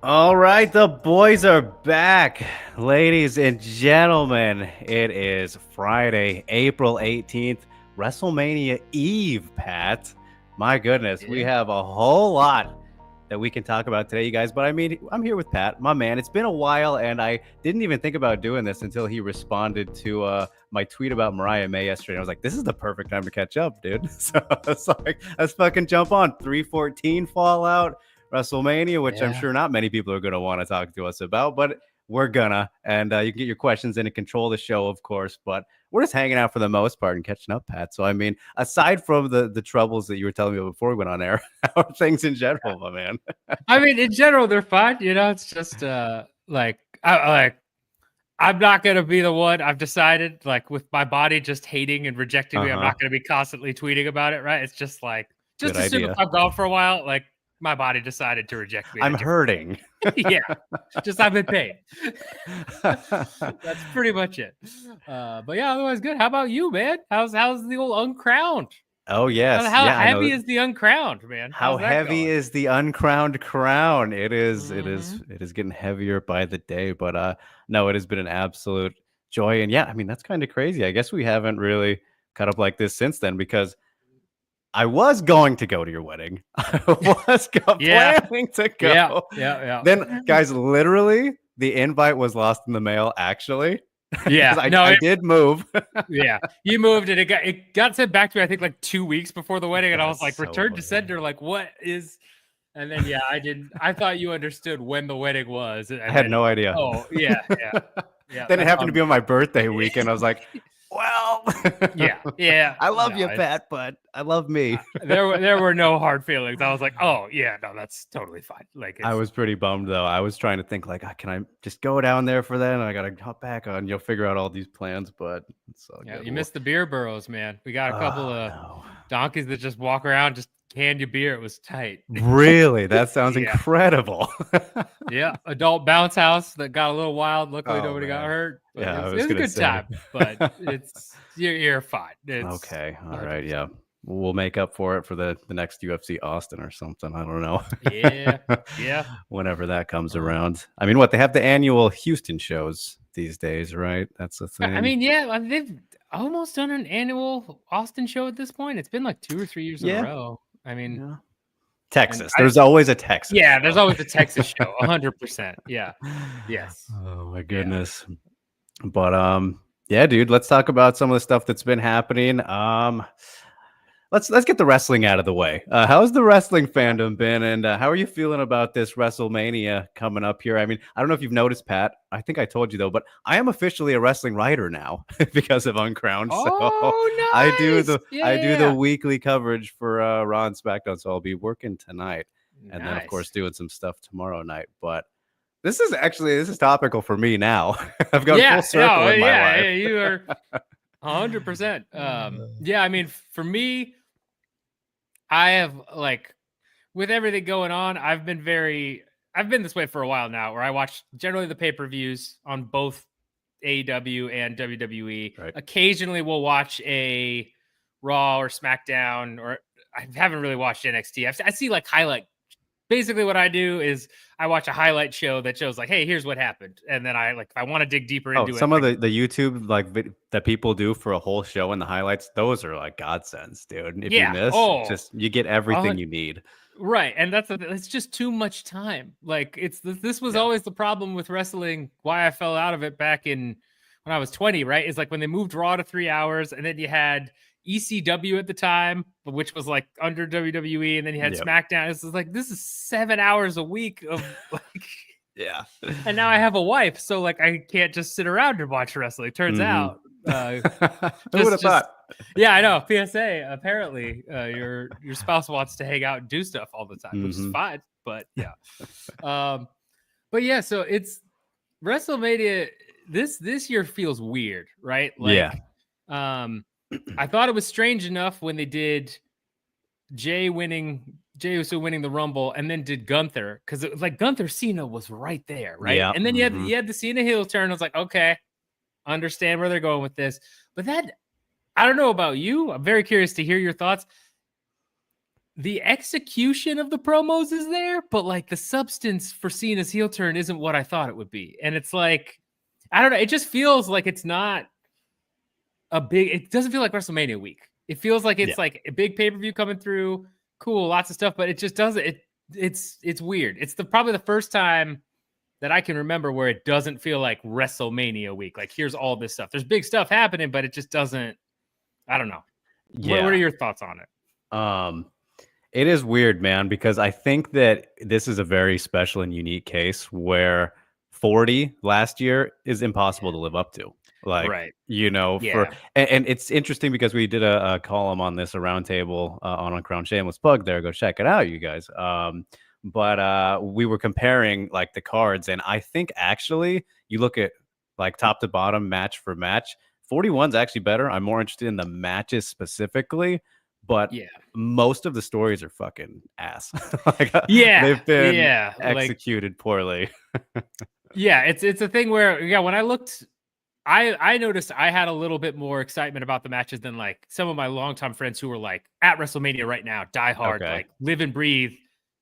All right, the boys are back. Ladies and gentlemen, it is Friday, April 18th, WrestleMania Eve, Pat. My goodness, we Yeah. have a whole lot that we can talk about today, you guys. But I mean, I'm here with Pat, my man. It's been a while, and I didn't even think about doing this until he responded to my tweet about Mariah May yesterday. I was like, this is the perfect time to catch up, dude. So it's like, let's fucking jump on. 314 Fallout. WrestleMania, which I'm Yeah. sure not many people are going to want to talk to us about, but we're gonna. And you can get your questions in and control the show, of course. But we're just hanging out for the most part and catching up, Pat. So I mean, aside from the troubles that you were telling me about before we went on air, how are things in general, my man? I mean, in general, they're fine. It's just I'm not gonna be the one. I've decided, like, with my body just hating and rejecting me, I'm Uh-huh. not gonna be constantly tweeting about it. Right? It's just like, Good just assume if idea. I'm gone for a while, like my body decided to reject me in a I'm different hurting. way. Yeah, just I'm in pain. That's pretty much it. But yeah, otherwise good. How about you, man? How's the old uncrowned? Oh How, yes, how yeah, I heavy know. is the uncrowned, man? How How's that heavy going? is the uncrowned crown? It is, it is, Hmm. it is getting heavier by the day. But no, it has been an absolute joy. And yeah, I mean, that's kind of crazy. I guess we haven't really cut up like this since then because I was going to go to your wedding. I was Yeah, planning to yeah, go. yeah, Then, yeah. guys, literally, the invite was lost in the mail, actually, because Yeah, I, no, I did move. yeah. You moved it. It got sent back to me, I think, like 2 weeks before the wedding, and I was That's like, so return to funny. sender. Like, what is? And then yeah, I didn't. I thought you understood when the wedding was, I and had then no idea. oh yeah, yeah, yeah. Then it That's happened to be on my birthday weekend. I was like, well, yeah, yeah. I love No, you, it's Pat, but I love me. there were no hard feelings. I was like, oh yeah, no, that's totally fine. Like I it's was pretty bummed though. I was trying to think like, can I just go down there for that? And I gotta hop back on, figure out all these plans, but it's all yeah. good. You missed the beer burrows, man. We got a couple Oh of no. donkeys that just walk around, just hand you beer. It was tight. Really? That sounds Yeah. incredible. Yeah, adult bounce house that got a little wild. Luckily, Oh nobody got man. hurt, but Yeah, it I was, it was was a gonna good say. time. But you're fine. It's Okay. All right. 100%. Yeah. We'll make up for it for the next UFC Austin or something. I don't know. Yeah, yeah. Whenever that comes Um, around. I mean, what they have the annual Houston shows these days, right? That's the I thing. mean, yeah, they've almost done an annual Austin show at this point. It's been like 2 or 3 years in a Yeah. row. I mean, Yeah. and Texas. There's always a Texas yeah, there's show. always a Texas show. 100%. Yeah. Yes. Oh my Yeah. goodness. But yeah, dude, let's talk about some of the stuff that's been happening. Let's get the wrestling out of the way. How's the wrestling Yeah. fandom been, and how are you feeling about this WrestleMania coming up here? I mean, I don't know if you've noticed, Pat. I think I told you though, but I am officially a wrestling writer now because of Uncrowned. So Oh, nice. Yeah, I do yeah, the yeah. weekly coverage for Raw and SmackDown. So I'll be working tonight, and then of course Nice. doing some stuff tomorrow night. But this is topical for me now. I've gone full Yeah, circle no, in my yeah, life. yeah, you are 100%. Yeah, I mean, for me, I have like with everything going on, I've been this way for a while now where I watch generally the pay-per-views on both AEW and WWE. Right. Occasionally we'll watch a Raw or SmackDown, or I haven't really watched NXT. I see like highlight. Basically what I do is I watch a highlight show that shows like, hey, here's what happened. And then if I want to dig deeper Oh, into it, some of the YouTube that people do for a whole show and the highlights, those are like godsends, dude. If you yeah. miss, Oh, just you get everything you need. right, and it's just too much time. Like this was Yeah. always the problem with wrestling. Why I fell out of it back in when I was 20, right? Is like when they moved Raw to 3 hours, and then you had ECW at the time, which was like under WWE, and then you had Yep. SmackDown. This is like this is 7 hours a week of like, Yeah. and now I have a wife, so like I can't just sit around and watch wrestling. Turns Mhm. out, Who would have just thought? yeah, I know. PSA. Apparently, your spouse wants to hang out and do stuff all the time, which is Mhm. fine. But yeah, um, but yeah. So it's WrestleMania. This year feels weird, right? Yeah. Like, I thought it was strange enough when they did Jay Uso winning the Rumble, and then did Gunther, because it was like Gunther Cena was right there, right? Yeah. And then Mhm. you had the Cena heel turn. I was like, okay, understand where they're going with this, but that I don't know about you. I'm very curious to hear your thoughts. the execution of the promos is there, but like the substance for Cena's heel turn isn't what I thought it would be. And it's like, I don't know. It just feels like it's not it doesn't feel like WrestleMania week. It feels like it's like a big pay-per-view coming through. Cool, lots of stuff, but it just doesn't. It's weird. It's probably the first time that I can remember where it doesn't feel like WrestleMania week. Like here's all this stuff. There's big stuff happening, but it just doesn't. I don't know. Yeah. What are your thoughts on it? It is weird, man, because I think that this is a very special and unique case where 40 last year is impossible to live up to. Like, right. And it's interesting because we did a column on this, a roundtable on Uncrowned Shameless Plug there. Go check it out, you guys. But we were comparing like the cards, and I think actually you look at like top to bottom, match for match, 41's actually better. I'm more interested in the matches specifically, but most of the stories are fucking ass. They've been executed poorly. It's a thing where when I looked, I noticed I had a little bit more excitement about the matches than like some of my longtime friends who were like at WrestleMania right now, die hard, like live and breathe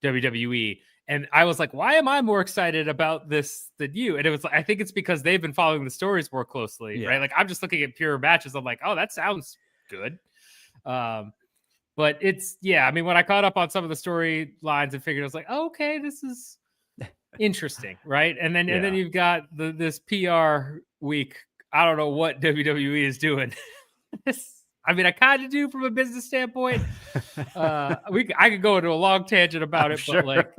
WWE. And I was like, why am I more excited about this than you? And it was like, I think it's because they've been following the stories more closely, right? Like I'm just looking at pure matches. I'm like, oh, that sounds good. But it's, I mean, when I caught up on some of the storylines and figured, I was like, oh, okay, this is interesting, right? And then you've got this PR week. I don't know what WWE is doing. I mean, I kind of do from a business standpoint. I could go into a long tangent about it, but like,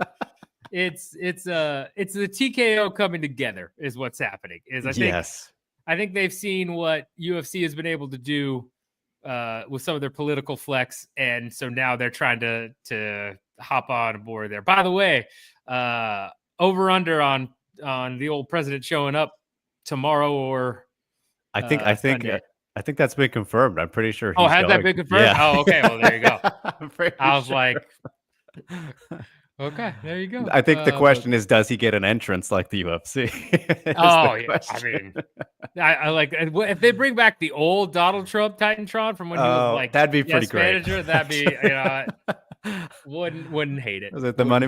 it's the TKO coming together is what's happening. I think they've seen what UFC has been able to do with some of their political flex, and so now they're trying to hop on board there. By the way, over under on the old president showing up tomorrow or I think that's been confirmed. I'm pretty sure. Has that been confirmed? Yeah. Oh, okay. Well, there you go. I was like, okay, there you go. I think the question is, does he get an entrance like the UFC? I mean, I like if they bring back the old Donald Trump Titantron from when he was like that'd be pretty great. Manager, that'd be wouldn't hate it. Was it the money?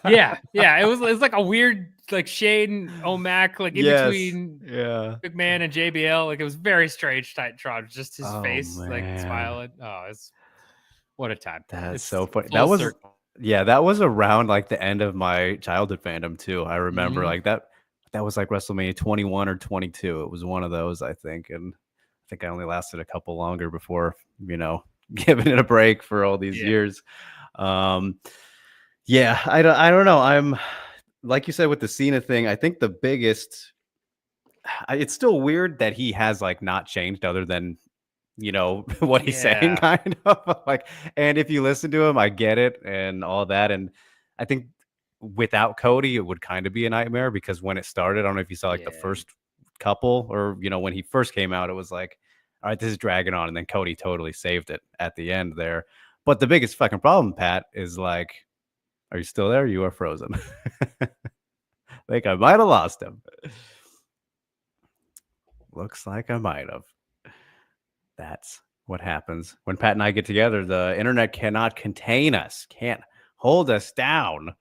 Yeah. It was like a weird like Shane O'Mac like in between McMahon and JBL. Like it was very strange Titantron, just his face like smiling. What a time. That's so funny. That was around like the end of my childhood fandom too. I remember like that was like WrestleMania 21 or 22. It was one of those, I think. And I think I only lasted a couple longer before, giving it a break for all these years. I don't know. I'm like you said with the Cena thing, I think the biggest, it's still weird that he has like not changed other than what he's saying, kind of like, and if you listen to him, I get it and all that. And I think without Cody, it would kind of be a nightmare because when it started, I don't know if you saw like the first couple or, when he first came out, it was like, all right, this is dragging on. And then Cody totally saved it at the end there. But the biggest fucking problem, Pat, is like, are you still there? You are frozen. I think I might have lost him. Looks like I might have. That's what happens when Pat and I get together. The internet cannot contain us, can't hold us down.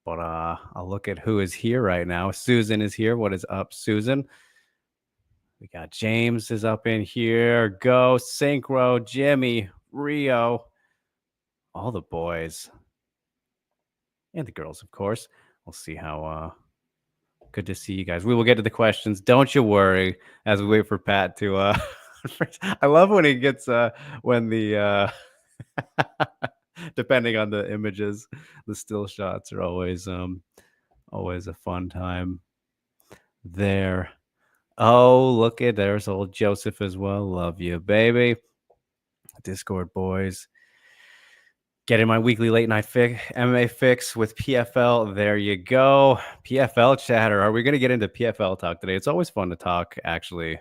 But I'll look at who is here right now. Susan is here. What is up, Susan? We got James is up in here. Go, Synchro, Jimmy, Rio, all the boys. And the girls, of course. We'll see how good to see you guys. We will get to the questions. Don't you worry as we wait for Pat to I love when he gets when the depending on the images, the still shots are always a fun time there. Oh, look at there's old Joseph as well. Love you, baby. Discord boys. Getting my weekly late night MMA fix with PFL. There you go. PFL chatter. Are we going to get into PFL talk today? It's always fun to talk actually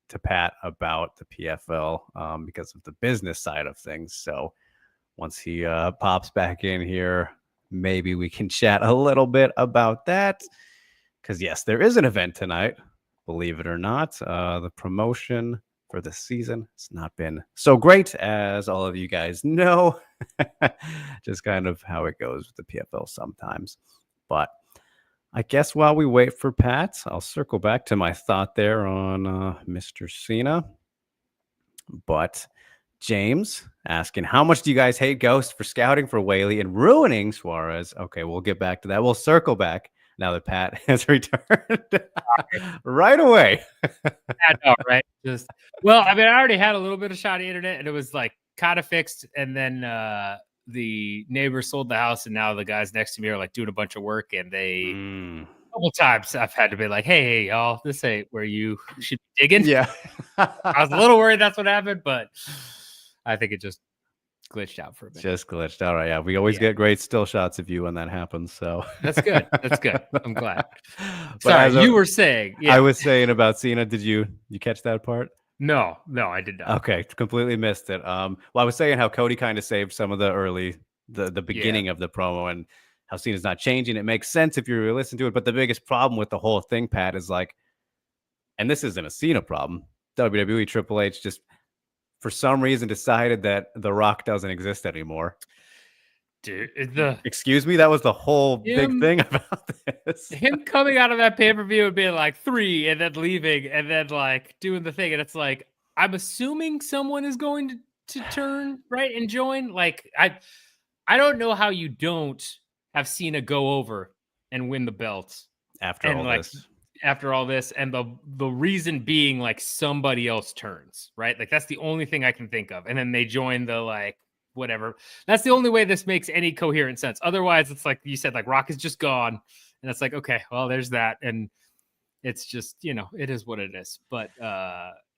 to Pat about the PFL because of the business side of things. So once he pops back in here, maybe we can chat a little bit about that. Because yes, there is an event tonight, believe it or not. The promotion for the season. It's not been so great, as all of you guys know. Just kind of how it goes with the PFL sometimes. But I guess while we wait for Pat, I'll circle back to my thought there on Mr. Cena. But James asking, how much do you guys hate Ghost for scouting for Whaley and ruining Suarez? Okay, we'll get back to that. We'll circle back now that Pat has returned right away. I know, right? Well, I mean, I already had a little bit of shoddy internet, and it was like kind of fixed. And then the neighbor sold the house, and now the guys next to me are like doing a bunch of work, and they a couple times I've had to be like, hey, y'all, this ain't where you should be digging. Yeah. I was a little worried that's what happened, but I think it just glitched out for a bit. Just glitched. All right. Yeah. We always get great still shots of you when that happens. So that's good. That's good. I'm glad. Sorry, you were saying. Yeah. I was saying about Cena. Did you catch that part? No, I did not. Okay. Completely missed it. Well, I was saying how Cody kind of saved some of the beginning of the promo, and how Cena's not changing. It makes sense if you listen to it. But the biggest problem with the whole thing, Pat, is like, and this isn't a Cena problem. WWE Triple H just for some reason decided that The Rock doesn't exist anymore. Dude, excuse me, that was the whole big thing about this. Him coming out of that pay-per-view and being like 3 and then leaving and then like doing the thing, and it's like, I'm assuming someone is going to turn right and join. Like I don't know how you don't have Cena go over and win the belt after all this, and the reason being like somebody else turns, right? Like that's the only thing I can think of, and then they join the like whatever. That's the only way this makes any coherent sense. Otherwise, it's like you said, like Rock is just gone, and it's like, okay, well, there's that, and it's just, it is what it is. But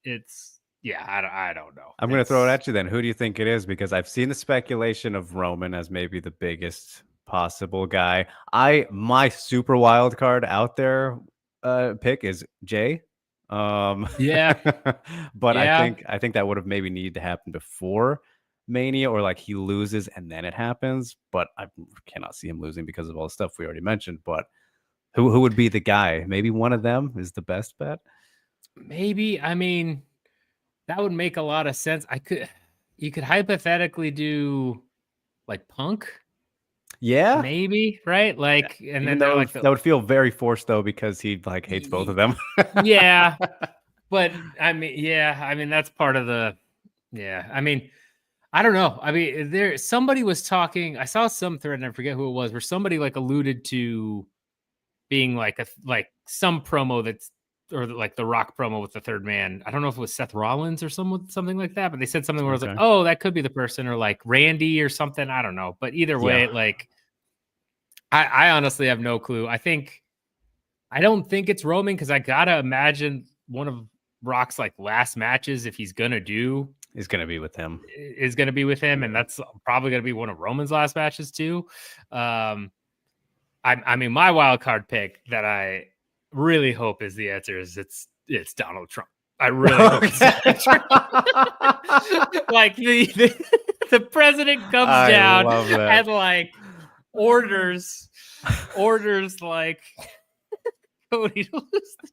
it's I don't know. I'm going to throw it at you then. Who do you think it is? Because I've seen the speculation of Roman as maybe the biggest possible guy. My super wild card out there pick is Jay. Yeah. But I think that would have maybe needed to happen before Mania, or like he loses and then it happens. But I cannot see him losing because of all the stuff we already mentioned. But who would be the guy? Maybe one of them is the best bet. Maybe. I mean, that would make a lot of sense. You could hypothetically do like Punk. Yeah, maybe, right? Like, and even then that would feel very forced though, because he like hates both of them. Yeah, but I mean, that's part of the. Yeah, I mean, I don't know. I mean, somebody was talking. I saw some thread, and I forget who it was, where somebody like alluded to being like some promo that's, or like the Rock promo with the third man. I don't know if it was Seth Rollins or something like that, but they said something where I was like, oh, that could be the person, or like Randy or something. I don't know. But either way, like, I honestly have no clue. I don't think it's Roman, because I gotta imagine one of Rock's like last matches, if he's gonna do, is gonna be with him. And that's probably gonna be one of Roman's last matches too. I mean, my wild card pick that I really hope is the answer is it's Donald Trump. I really hope it's Donald Trump. Like the president comes down and like orders like Cody to lose the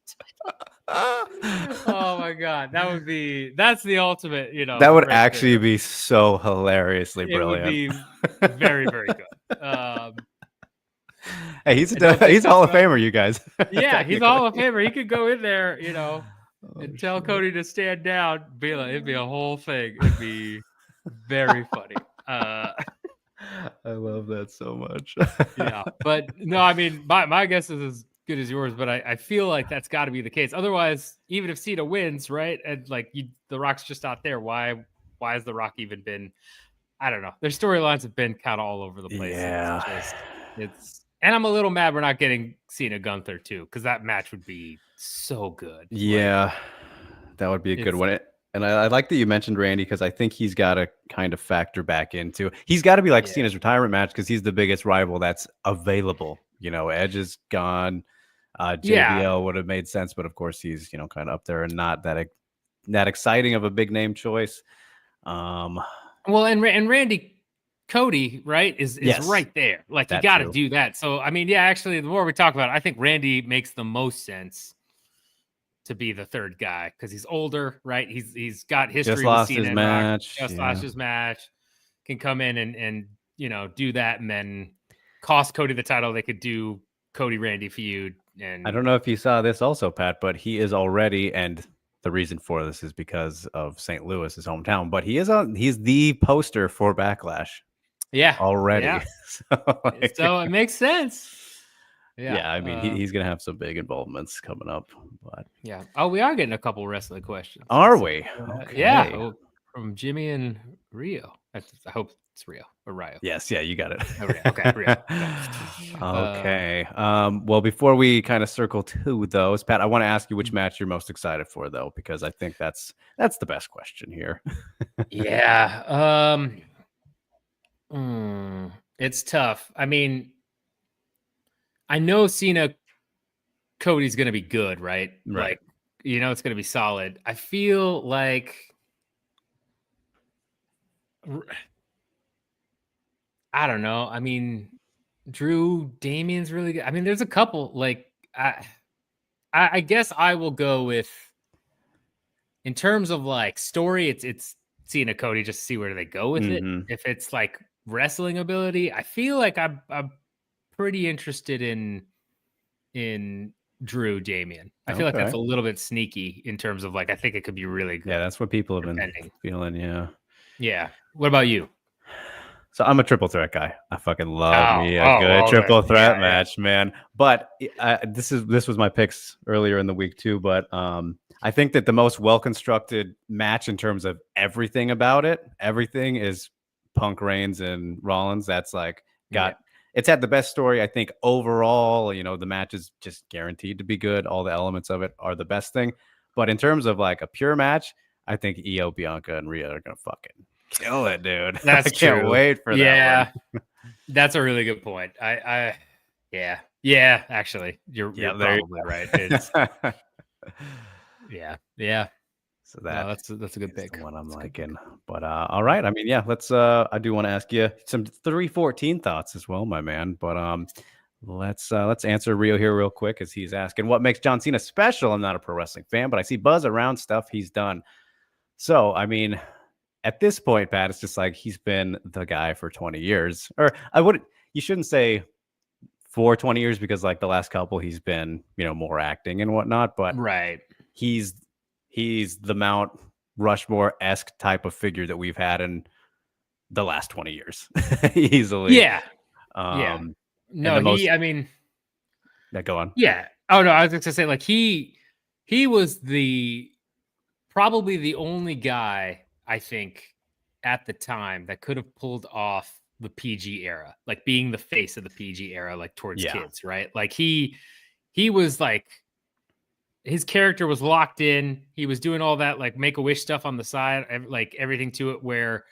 title. Oh my god, that's the ultimate, that would actually be so hilariously brilliant. It would be very, very good. Hey, he's a Hall of Famer, you guys. Yeah, he's a Hall of Famer. He could go in there, and tell Cody to stand down. It'd be a whole thing. It'd be very funny. I love that so much. Yeah, but no, I mean, my guess is as good as yours, but I feel like that's got to be the case. Otherwise, even if Cena wins, right, and like the Rock's just not there, why has the Rock even been? I don't know. Their storylines have been kind of all over the place. Yeah, and I'm a little mad we're not getting Cena Gunther too, because that match would be so good. Yeah, that would be a good one. And I like that you mentioned Randy, because I think he's got to kind of factor back into. He's got to be like Cena's retirement match, because he's the biggest rival that's available. Edge is gone. JBL would have made sense, but of course he's kind of up there and not that exciting of a big name choice. Well, and Randy Cody, right, is right there. Like, you got to do that. So, I mean, actually, the more we talk about it, I think Randy makes the most sense to be the third guy because he's older, right? He's got history. Just with lost Cena his and Rock, match. Just Yeah. lost his match. Can come in and do that and then cost Cody the title. They could do Cody Randy feud. And I don't know if you saw this also, Pat, but he is already, and the reason for this is because of St. Louis, his hometown, but he's the poster for Backlash. Yeah. Already. Yeah. So, so it makes sense. Yeah, I mean, he's going to have some big involvements coming up. But yeah. Oh, we are getting a couple wrestling questions. Are we? Okay. Yeah. From Jimmy and Rio. I hope it's Rio or Rio. Yes. Yeah, you got it. Oh, Rio. Okay. Rio. Okay. Well, before we kind of circle to those, Pat, I want to ask you which match you're most excited for, though, because I think that's the best question here. Yeah. It's tough. I mean, I know Cena Cody's going to be good, right? Right. Like, it's going to be solid. I feel like I don't know. I mean, Drew Damien's really good. I mean, there's a couple like I guess I will go with in terms of like story, it's Cena Cody just to see where they go with it. If it's like wrestling ability, I feel like I'm pretty interested in Drew Damien. I feel like that's a little bit sneaky in terms of like I think it could be really good. Yeah, that's what people have been feeling. Yeah. Yeah. What about you? So I'm a triple threat guy. I fucking love me a good triple threat match, man. But this was my picks earlier in the week too. But I think that the most well-constructed match in terms of everything about it, everything is Punk, Reigns, and Rollins. That's like it's had the best story, I think, overall. The match is just guaranteed to be good. All the elements of it are the best thing. But in terms of like a pure match, I think Io, Bianca, and Rhea are gonna fucking kill it, dude. That's I can't wait for that one. That's a really good point. Yeah, actually, you're probably right. It's, yeah. So that's a good pick. The one I'm liking. But all right. I mean, yeah, let's I do want to ask you some 314 thoughts as well, my man. But let's answer Rio here real quick as he's asking what makes John Cena special. I'm not a pro wrestling fan, but I see buzz around stuff he's done. So, I mean, at this point, Pat, it's just like he's been the guy for 20 years. Or you shouldn't say for 20 years because like the last couple he's been, more acting and whatnot, but right. He's the Mount Rushmore-esque type of figure that we've had in the last 20 years. Easily. Yeah. No, I mean, go on. Yeah. Oh no, I was going to say like he was probably the only guy I think at the time that could have pulled off the PG era, like being the face of the PG era, like towards kids, right? Like he was like, his character was locked in. He was doing all that like Make-A-Wish stuff on the side, like everything to it where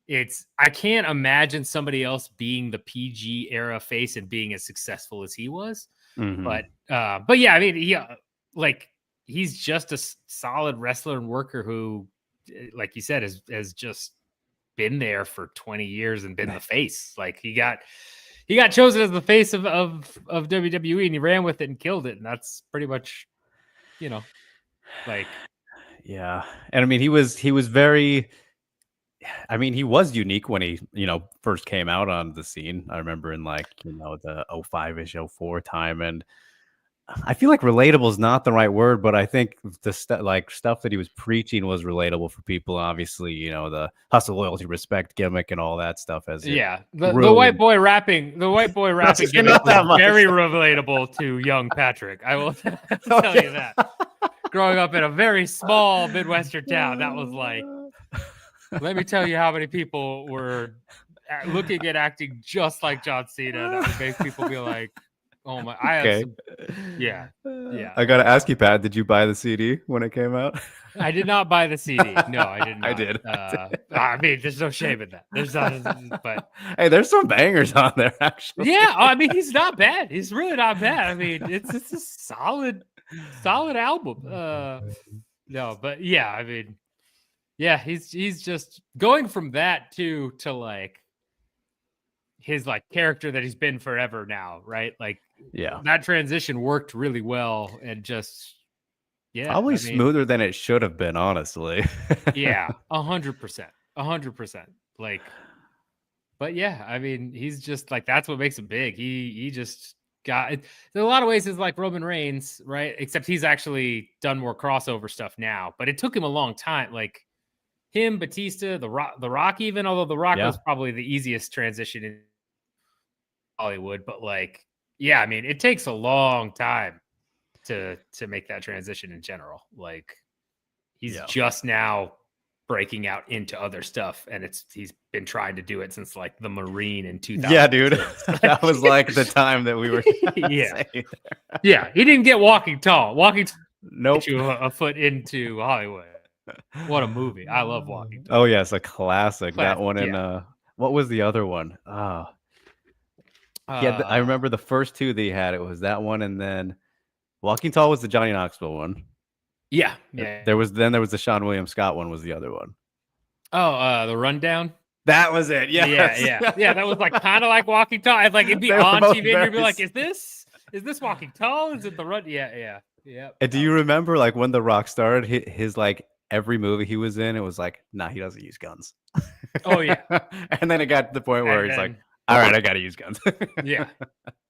I can't imagine somebody else being the PG era face and being as successful as he was. But yeah, I mean, he's just a solid wrestler and worker who, like you said, has just been there for 20 years and been the face. Like he got chosen as the face of WWE and he ran with it and killed it. And that's pretty much, like, yeah. And I mean, he was very, I mean, he was unique when he, first came out on the scene. I remember in like, the 05-ish, 04 time. And I feel like relatable is not the right word, but I think the stuff that he was preaching was relatable for people. Obviously, the hustle, loyalty, respect gimmick and all that stuff. The white boy rapping gimmick was very relatable to young Patrick. I will tell you that. Growing up in a very small Midwestern town, that was like, let me tell you how many people were looking at acting just like John Cena. That would make people be like, oh my, yeah. I got to ask you, Pat, did you buy the CD when it came out? I did not buy the CD. No, I did not. I did. I mean, there's no shame in that. There's not, but hey, there's some bangers on there, actually. Yeah. I mean, he's not bad. He's really not bad. I mean, it's a solid album. No, but yeah, I mean, yeah, he's just going from that to like his like character that he's been forever now, right? Like, yeah, that transition worked really well, and just Yeah, Probably I mean, smoother than it should have been, honestly. yeah, 100%, 100%. Like, but yeah, I mean, he's just like that's what makes him big. He just got it. In a lot of ways, it's like Roman Reigns, right? Except he's actually done more crossover stuff now. But it took him a long time. Like him, Batista, the Rock, even although the Rock Yeah. was probably the easiest transition in Hollywood. But like, yeah, I mean, it takes a long time to make that transition in general. Like he's Yeah. just now breaking out into other stuff, and he's been trying to do it since like the Marine in Yeah, dude. 2006. That was like the time that we were Yeah, saying. yeah. He didn't get Walking Tall. Walking Tall get Nope. you a foot into Hollywood. What a movie! I love Walking Tall. Oh, yes, a classic. That Classic. one and Yeah. what was the other one? Yeah, I Uh, remember the first two they had. It was that one, and then Walking Tall was the Johnny Knoxville one. yeah. Yeah. There was the Sean William Scott one was the other one. Oh, the Rundown. That was it. Yeah, Yes. yeah. That was like kind of like Walking Tall. And like it'd be They were on both TV, and you'd be very like, "Is this Walking Tall? Is it the Run?" Yeah. And do you remember like when The Rock started his like every movie he was in, it was like, nah, he doesn't use guns. Oh yeah. And then it got to the point where And he's like, then, all right, I gotta use guns. yeah.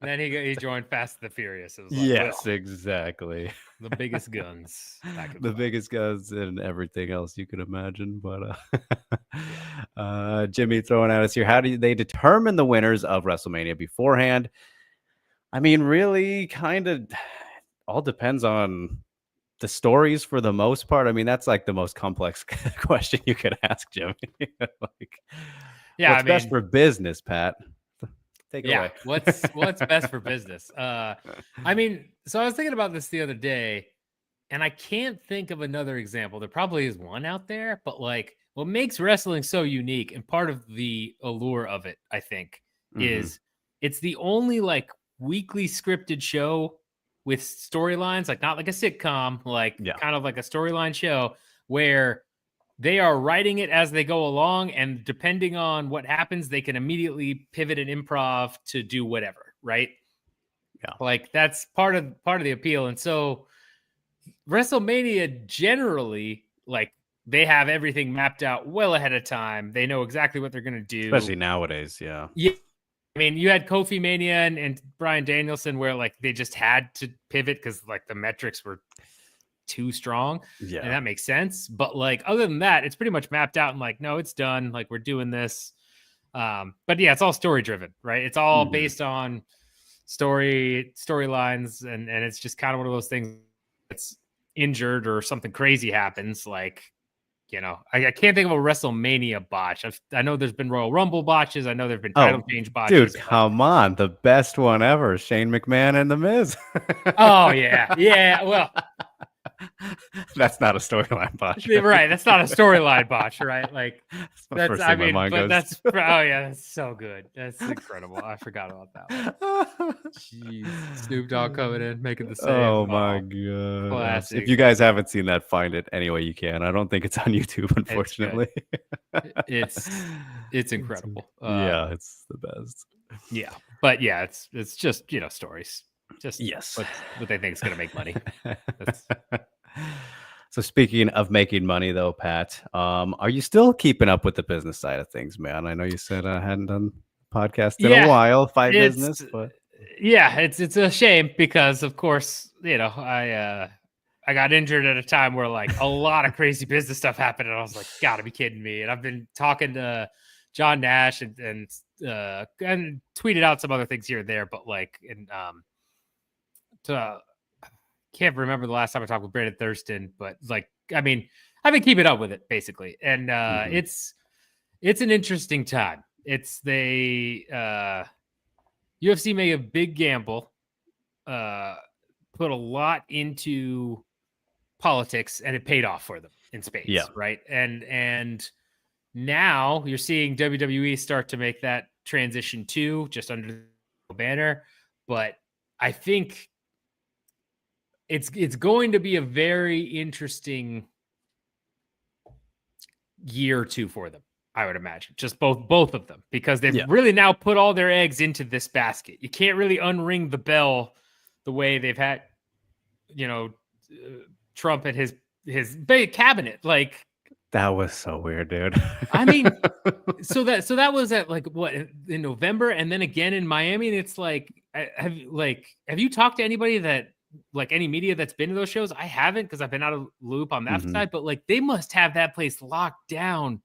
Then he joined Fast and the Furious. It was like, Yes, well, exactly. the biggest guns. The biggest guns and everything else you could imagine. But Jimmy throwing at us here. How do they determine the winners of WrestleMania beforehand? I mean, really kind of all depends on the stories for the most part. I mean, that's like the most complex question you could ask, Jimmy. Like, Yeah, what's I best mean, for business, Pat? Take it yeah. away. What's best for business? I mean, so I was thinking about this the other day, and I can't think of another example. There probably is one out there, but like what makes wrestling so unique and part of the allure of it, I think, is it's the only like weekly scripted show with storylines, like not like a sitcom, like Yeah. kind of like a storyline show where they are writing it as they go along, and depending on what happens, they can immediately pivot and improv to do whatever, right? Yeah. Like that's part of the appeal. And so WrestleMania generally, like they have everything mapped out well ahead of time. They know exactly what they're going to do. Especially nowadays. Yeah. Yeah. I mean, you had Kofi Mania and Bryan Danielson where like they just had to pivot because like the metrics were too strong. Yeah. And that makes sense. But like other than that, it's pretty much mapped out and like, no, it's done. Like we're doing this. But yeah, it's all story driven, right? It's all based on storylines, and it's just kind of one of those things that's injured or something crazy happens. Like, you know, I can't think of a WrestleMania botch. I know there's been Royal Rumble botches. I know there've been title change botches. Dude, come on. The best one ever. Shane McMahon and The Miz. Oh, yeah. Yeah. Well, that's not a storyline botch. Right. That's not a storyline botch, right? Like, that's, I mean, but that's, oh, yeah, that's so good. That's incredible. I forgot about that one. Jeez. Snoop Dogg coming in, making the same. Oh, my God. Classic. If you guys haven't seen that, find it any way you can. I don't think it's on YouTube, unfortunately. It's incredible. Yeah, it's the best. Yeah. But yeah, it's just, you know, stories. Just yes, what they think is going to make money. So speaking of making money, though, Pat, are you still keeping up with the business side of things, man? I know you said I hadn't done podcast in a while, business, but yeah, it's a shame because, of course, you know, I got injured at a time where like a lot of crazy business stuff happened, and I was like, gotta be kidding me. And I've been talking to John Nash and tweeted out some other things here and there, but like, and can't remember the last time I talked with Brandon Thurston, but like, I mean, I've been keeping up with it basically. And it's an interesting time. It's UFC made a big gamble, put a lot into politics, and it paid off for them in spades. Yeah. Right. And now you're seeing WWE start to make that transition too, just under the banner. But I think it's going to be a very interesting year or two for them, I would imagine. Just both of them, because they've really now put all their eggs into this basket. You can't really unring the bell the way they've had, you know, Trump at his big cabinet. Like, that was so weird, dude. I mean, so that was at like what in November, and then again in Miami. And it's like, have you talked to anybody that like any media that's been to those shows? I haven't, because I've been out of loop on that side. But like, they must have that place locked down.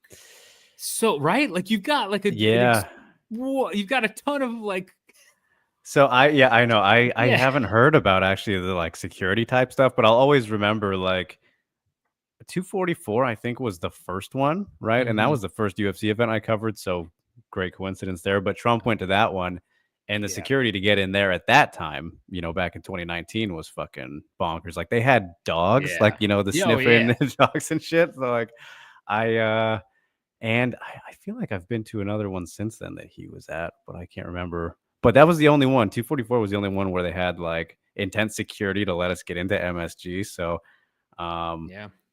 So right, like you've got like you've got a ton of like. So I know I haven't heard about actually the like security type stuff, but I'll always remember like 244, I think, was the first one, right? And that was the first UFC event I covered. So great coincidence there. But Trump went to that one, and the security to get in there at that time, back in 2019 was fucking bonkers. Like they had dogs, like, the sniffing dogs and shit. So like I feel like I've been to another one since then that he was at, but I can't remember. But that was the only one. 244 was the only one where they had like intense security to let us get into MSG. So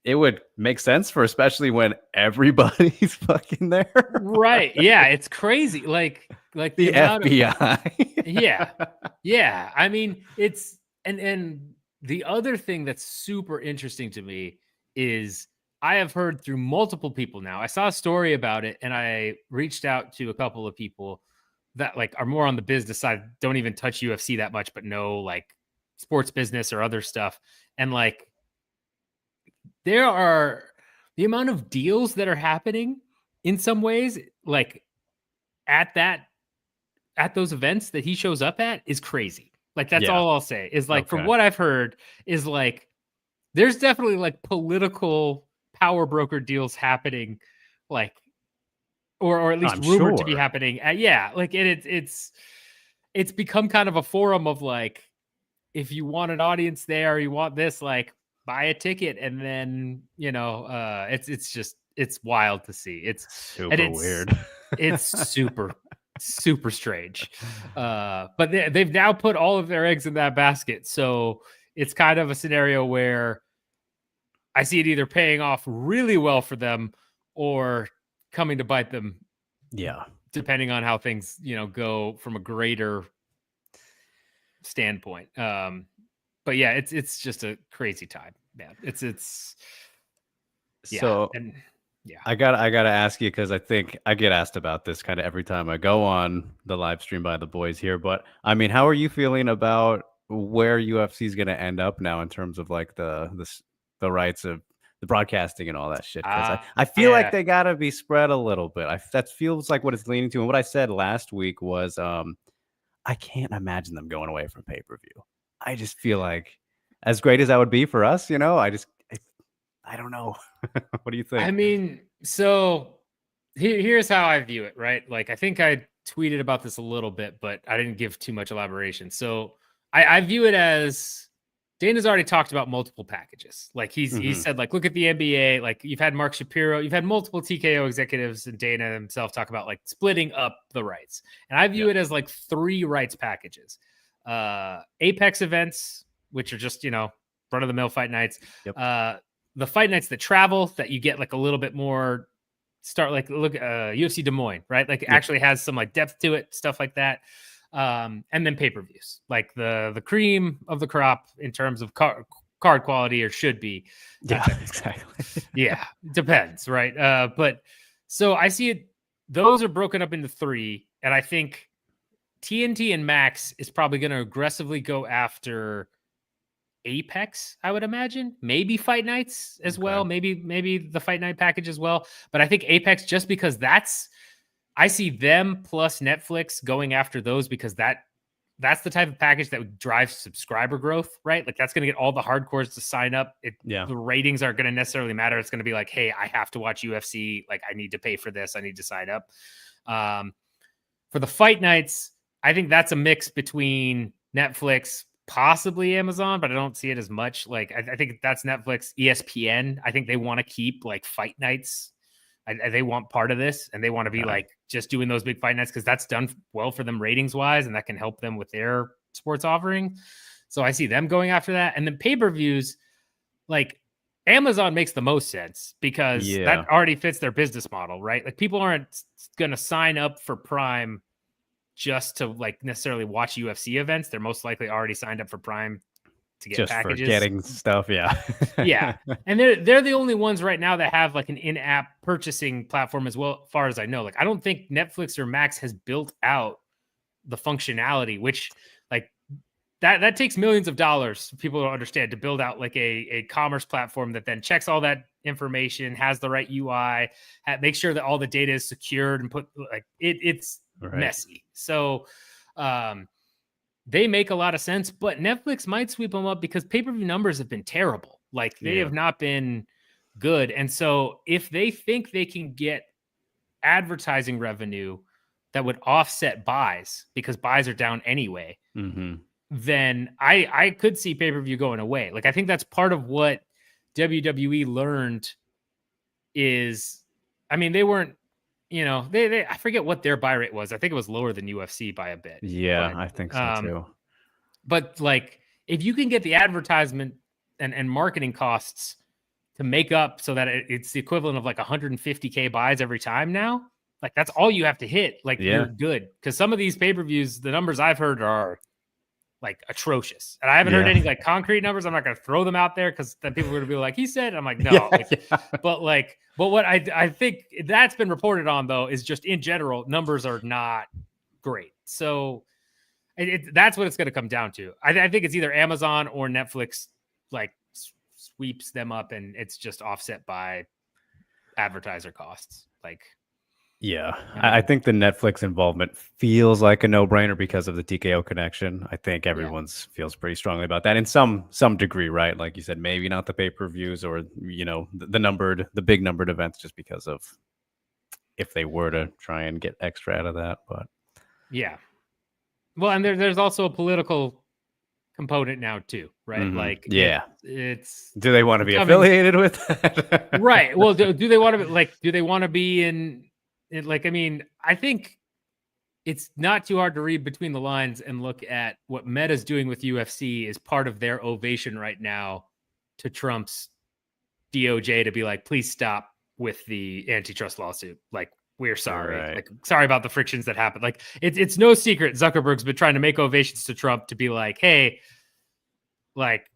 it would make sense for, especially when everybody's fucking there. Right. Yeah, it's crazy. Like the FBI. Yeah. I mean, it's and the other thing that's super interesting to me is I have heard through multiple people now. I saw a story about it, and I reached out to a couple of people that like are more on the business side, don't even touch UFC that much, but know like sports business or other stuff. And like, there are the amount of deals that are happening in some ways, like at those events that he shows up at, is crazy. Like, that's all I'll say is like, from what I've heard is like, there's definitely like political power broker deals happening, like, or at least rumored to be happening. Like it's become kind of a forum of like, if you want an audience there, you want this, like, buy a ticket, and then it's wild to see. It's super weird. It's super strange. But they've now put all of their eggs in that basket, so it's kind of a scenario where I see it either paying off really well for them or coming to bite them. Yeah. Depending on how things, go from a greater standpoint. But yeah, it's just a crazy time, man. So I gotta ask you, because I think I get asked about this kind of every time I go on the live stream by the boys here. But I mean, how are you feeling about where UFC is going to end up now in terms of like the rights of the broadcasting and all that shit? Because I feel like they gotta be spread a little bit. That feels like what it's leaning to. And what I said last week was, I can't imagine them going away from pay-per-view. I just feel like, as great as that would be for us, I don't know. What do you think? I mean, so here's how I view it, right? Like, I think I tweeted about this a little bit, but I didn't give too much elaboration. So I view it as, Dana's already talked about multiple packages. Like he said, like, look at the NBA. Like, you've had Mark Shapiro, you've had multiple TKO executives, and Dana himself talk about like splitting up the rights. And I view it as like 3 rights packages. Apex events, which are just, run of the mill fight nights. The fight nights that travel, that you get like a little bit more look UFC Des Moines, right? Like, it actually has some like depth to it, stuff like that. And then pay-per-views, like the cream of the crop in terms of card quality, or should be. Yeah, exactly. Yeah, depends, right? But so I see it, those are broken up into 3, and I think TNT and Max is probably going to aggressively go after Apex, I would imagine. Maybe Fight Nights as well. Maybe the Fight Night package as well. But I think Apex, just because I see them plus Netflix going after those, because that's the type of package that would drive subscriber growth, right? Like, that's going to get all the hardcores to sign up. The ratings aren't going to necessarily matter. It's going to be like, hey, I have to watch UFC. Like, I need to pay for this. I need to sign up. For the Fight Nights, I think that's a mix between Netflix, possibly Amazon, but I don't see it as much. Like, I think that's Netflix, ESPN. I think they want to keep like Fight Nights. They want part of this, and they want to be like just doing those big fight nights, because that's done well for them ratings wise, and that can help them with their sports offering. So I see them going after that. And then pay-per-views, like, Amazon makes the most sense, because that already fits their business model, right? Like, people aren't going to sign up for Prime just to like necessarily watch UFC events. They're most likely already signed up for Prime to get just packages. for getting stuff. Yeah. Yeah. And they're the only ones right now that have like an in-app purchasing platform as well, far as I know. Like I don't think Netflix or Max has built out the functionality, which like that takes millions of dollars for people to understand, to build out like a commerce platform that then checks all that information, has the right UI, make sure that all the data is secured and put like it's messy. So they make a lot of sense, but Netflix might sweep them up because pay-per-view numbers have been terrible. Like they have not been good. And so if they think they can get advertising revenue that would offset buys, because buys are down anyway, then I could see pay-per-view going away. Like I think that's part of what WWE learned is, I mean, they weren't, they I forget what their buy rate was. I think it was lower than UFC by a bit. Yeah, but, I think so too. But like if you can get the advertisement and marketing costs to make up so that it's the equivalent of like 150K buys every time now, like that's all you have to hit. Like you're good. Because some of these pay-per-views, the numbers I've heard are like atrocious. And I haven't heard any like concrete numbers. I'm not going to throw them out there because then people are going to be like, he said, I'm like, no. But what I think that's been reported on though, is just in general, numbers are not great. So that's what it's going to come down to. I think it's either Amazon or Netflix like sweeps them up and it's just offset by advertiser costs. Like, I think the Netflix involvement feels like a no-brainer because of the TKO connection. I think everyone's feels pretty strongly about that in some degree, right? Like you said, maybe not the pay-per-views or the big numbered events, just because of if they were to try and get extra out of that. But well, and there's also a political component now too, right? Like it's do they want to be affiliated with that? Right. Well, do they want to be in like, I mean, I think it's not too hard to read between the lines and look at what Meta's doing with UFC is part of their ovation right now to Trump's DOJ to be like, please stop with the antitrust lawsuit. Like, we're sorry. Like, sorry about the frictions that happened. Like, it's no secret Zuckerberg's been trying to make ovations to Trump to be like, hey, like,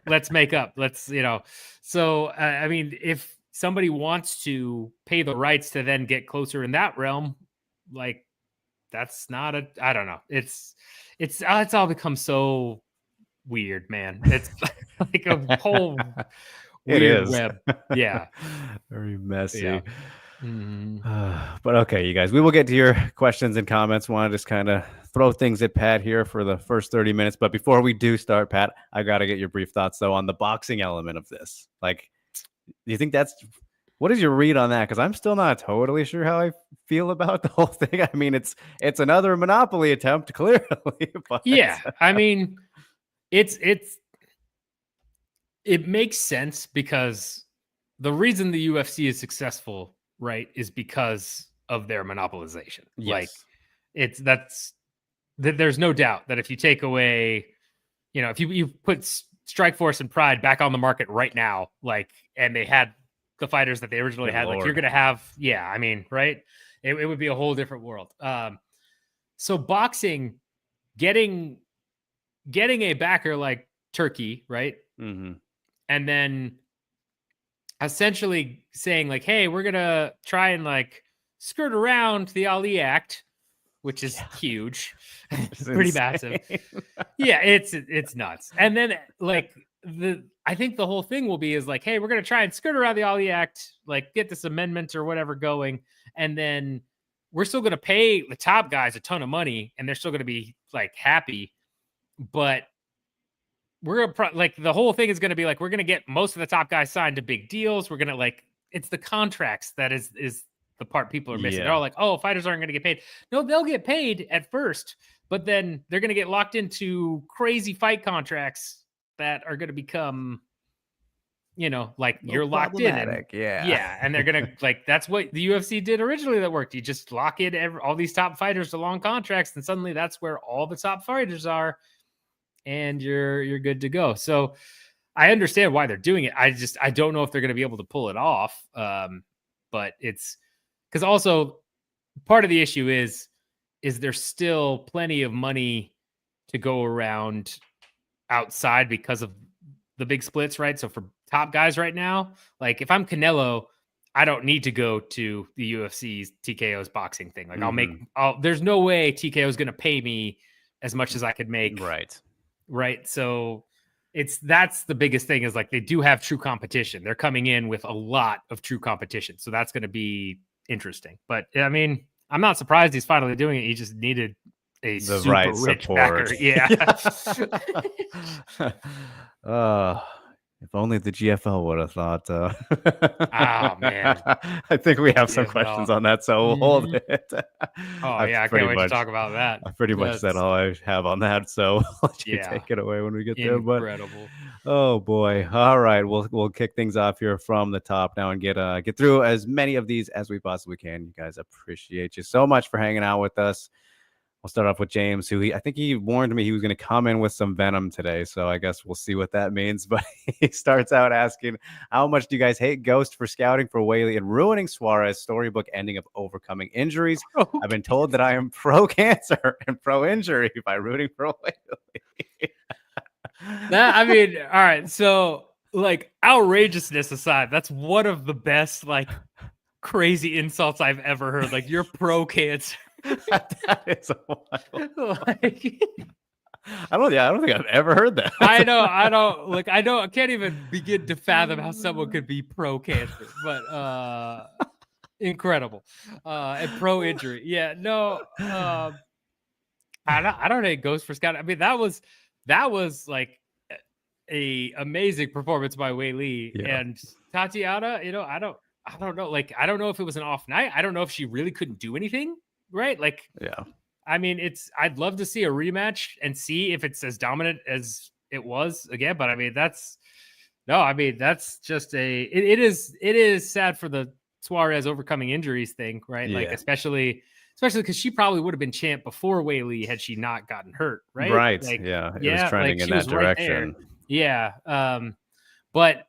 let's make up. Let's, So, I mean, if somebody wants to pay the rights to then get closer in that realm, like, that's not I don't know. It's all become so weird, man. It's like a whole weird web. Yeah. Very messy. Yeah. But okay, you guys, we will get to your questions and comments. Want to just kind of throw things at Pat here for the first 30 minutes. But before we do start, Pat, I got to get your brief thoughts, though, on the boxing element of this. Like, do you think what is your read on that? Because I'm still not totally sure how I feel about the whole thing. I mean, it's another monopoly attempt, clearly. But I mean, it makes sense because the reason the UFC is successful, right, is because of their monopolization. Like, there's no doubt that if you take away, if you put Strikeforce and Pride back on the market right now, like, and they had the fighters that they originally had, like, you're going to have, I mean, right. It would be a whole different world. So boxing, getting a backer like Turkey, right. Mm-hmm. And then essentially saying like, hey, we're going to try and like skirt around the Ali Act, which is huge. It's pretty massive. It's nuts. And then like I think the whole thing will be is like, hey, we're going to try and skirt around the Ali Act, like get this amendment or whatever going. And then we're still going to pay the top guys a ton of money and they're still going to be like happy. But we're going to like the whole thing is going to be like, we're going to get most of the top guys signed to big deals. We're going to like, it's the contracts that is the part people are missing. They're all like, oh, fighters aren't going to get paid. No, they'll get paid at first, but then they're going to get locked into crazy fight contracts that are going to become, like you're locked in. And, and they're going to like, that's what the UFC did originally that worked. You just lock in all these top fighters to long contracts. And suddenly that's where all the top fighters are and you're good to go. So I understand why they're doing it. I don't know if they're going to be able to pull it off. But it's because also part of the issue is there's still plenty of money to go around outside because of the big splits, right? So for top guys right now, like if I'm Canelo, I don't need to go to the UFC's TKO's boxing thing. Like there's no way TKO is going to pay me as much as I could make. Right. So that's the biggest thing is like they do have true competition. They're coming in with a lot of true competition. So that's going to be interesting. But I mean, I'm not surprised he's finally doing it. He just needed the super right rich support. backer. Yeah. If only the GFL would have thought. Oh man, I think we have some GFL. questions on that, so we'll hold it. Oh yeah, I can't wait to talk about that. I pretty much said all I have on that, so I'll let you take it away when we get there. But incredible. Oh boy! All right, we'll kick things off here from the top now and get through as many of these as we possibly can. You guys, appreciate you so much for hanging out with us. We'll start off with James, who I think he warned me he was going to come in with some venom today. So I guess we'll see what that means. But he starts out asking, how much do you guys hate Ghost for scouting for Whaley and ruining Suarez's storybook ending of overcoming injuries? I've been told that I am pro-cancer and pro-injury by rooting for Whaley. I mean, all right. So like outrageousness aside, that's one of the best like crazy insults I've ever heard. Like you're pro-cancer. That is wild. I don't think I've ever heard that. I can't even begin to fathom how someone could be pro-cancer, but incredible. And pro-injury. Yeah, no. I don't hate Ghost for scouting. I mean, that was like a amazing performance by Whaley and Tatiana. I don't know. Like, I don't know if it was an off night. I don't know if she really couldn't do anything. Right. Like, I mean, I'd love to see a rematch and see if it's as dominant as it was again. But I mean, that's just it is sad for the Suarez overcoming injuries thing. Right. Like, especially because she probably would have been champ before Whaley had she not gotten hurt. Right. Right. Like, it was trending in that direction. Right but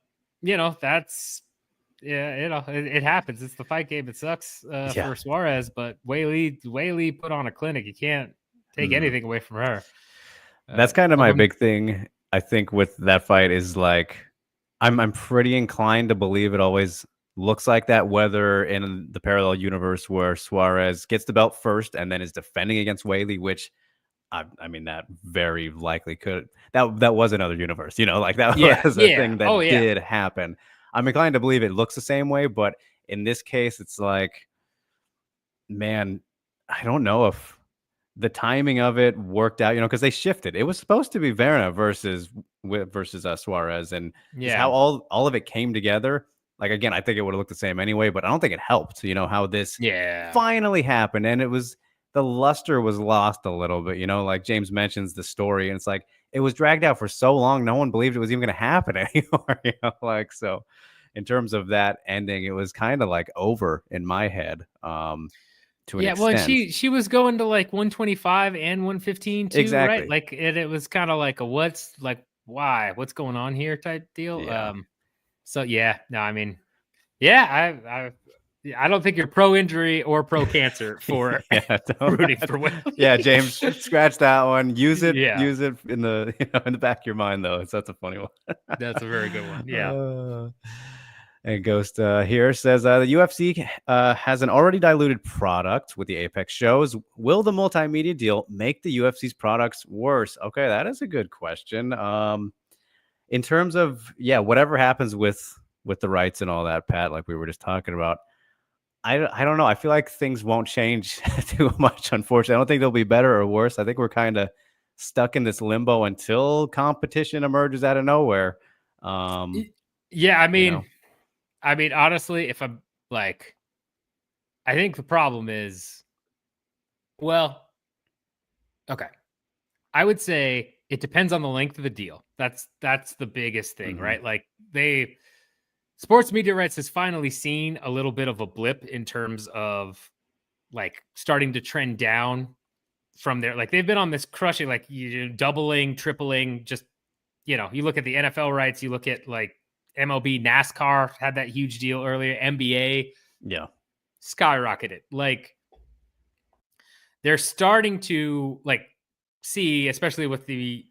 that's, it happens. It's the fight game. It sucks for Suarez, but Whaley put on a clinic. You can't take anything away from her. That's kind of my big thing. I think with that fight is like, I'm pretty inclined to believe it always looks like that, whether in the parallel universe where Suarez gets the belt first and then is defending against Whaley, which I mean, that very likely could, that was another universe, like that was a thing that did happen. I'm inclined to believe it looks the same way, but in this case, it's like, man, I don't know if the timing of it worked out, because they shifted. It was supposed to be Verna versus Suarez, and just how all of it came together. Like, again, I think it would have looked the same anyway, but I don't think it helped, how this finally happened. And the luster was lost a little bit, like James mentions the story, and it's like, it was dragged out for so long. No one believed it was even going to happen anymore, so in terms of that ending, it was kind of like over in my head. To an extent. Well, and she was going to like 125 and 115 too, exactly. Right? Like, it was kind of like what's going on here type deal. So no, I mean, I don't think you're pro-injury or pro-cancer for rooting for Whaley. James, scratch that one. Use it in the in the back of your mind, though. That's a funny one. That's a very good one. And Ghost here says the UFC has an already diluted product with the Apex shows. Will the multimedia deal make the UFC's products worse? Okay, that is a good question. In terms of whatever happens with the rights and all that, Pat, like we were just talking about, I don't know. I feel like things won't change too much, unfortunately. I don't think they'll be better or worse. I think we're kind of stuck in this limbo until competition emerges out of nowhere. I mean, honestly, if I'm like, I think the problem is, okay. I would say it depends on the length of the deal. That's the biggest thing, right? Like, sports media rights has finally seen a little bit of a blip in terms of like starting to trend down from there. Like, they've been on this crushing, like, doubling, tripling, just, you look at the NFL rights, you look at like MLB, NASCAR had that huge deal earlier, NBA, skyrocketed. Like, they're starting to like see, especially with the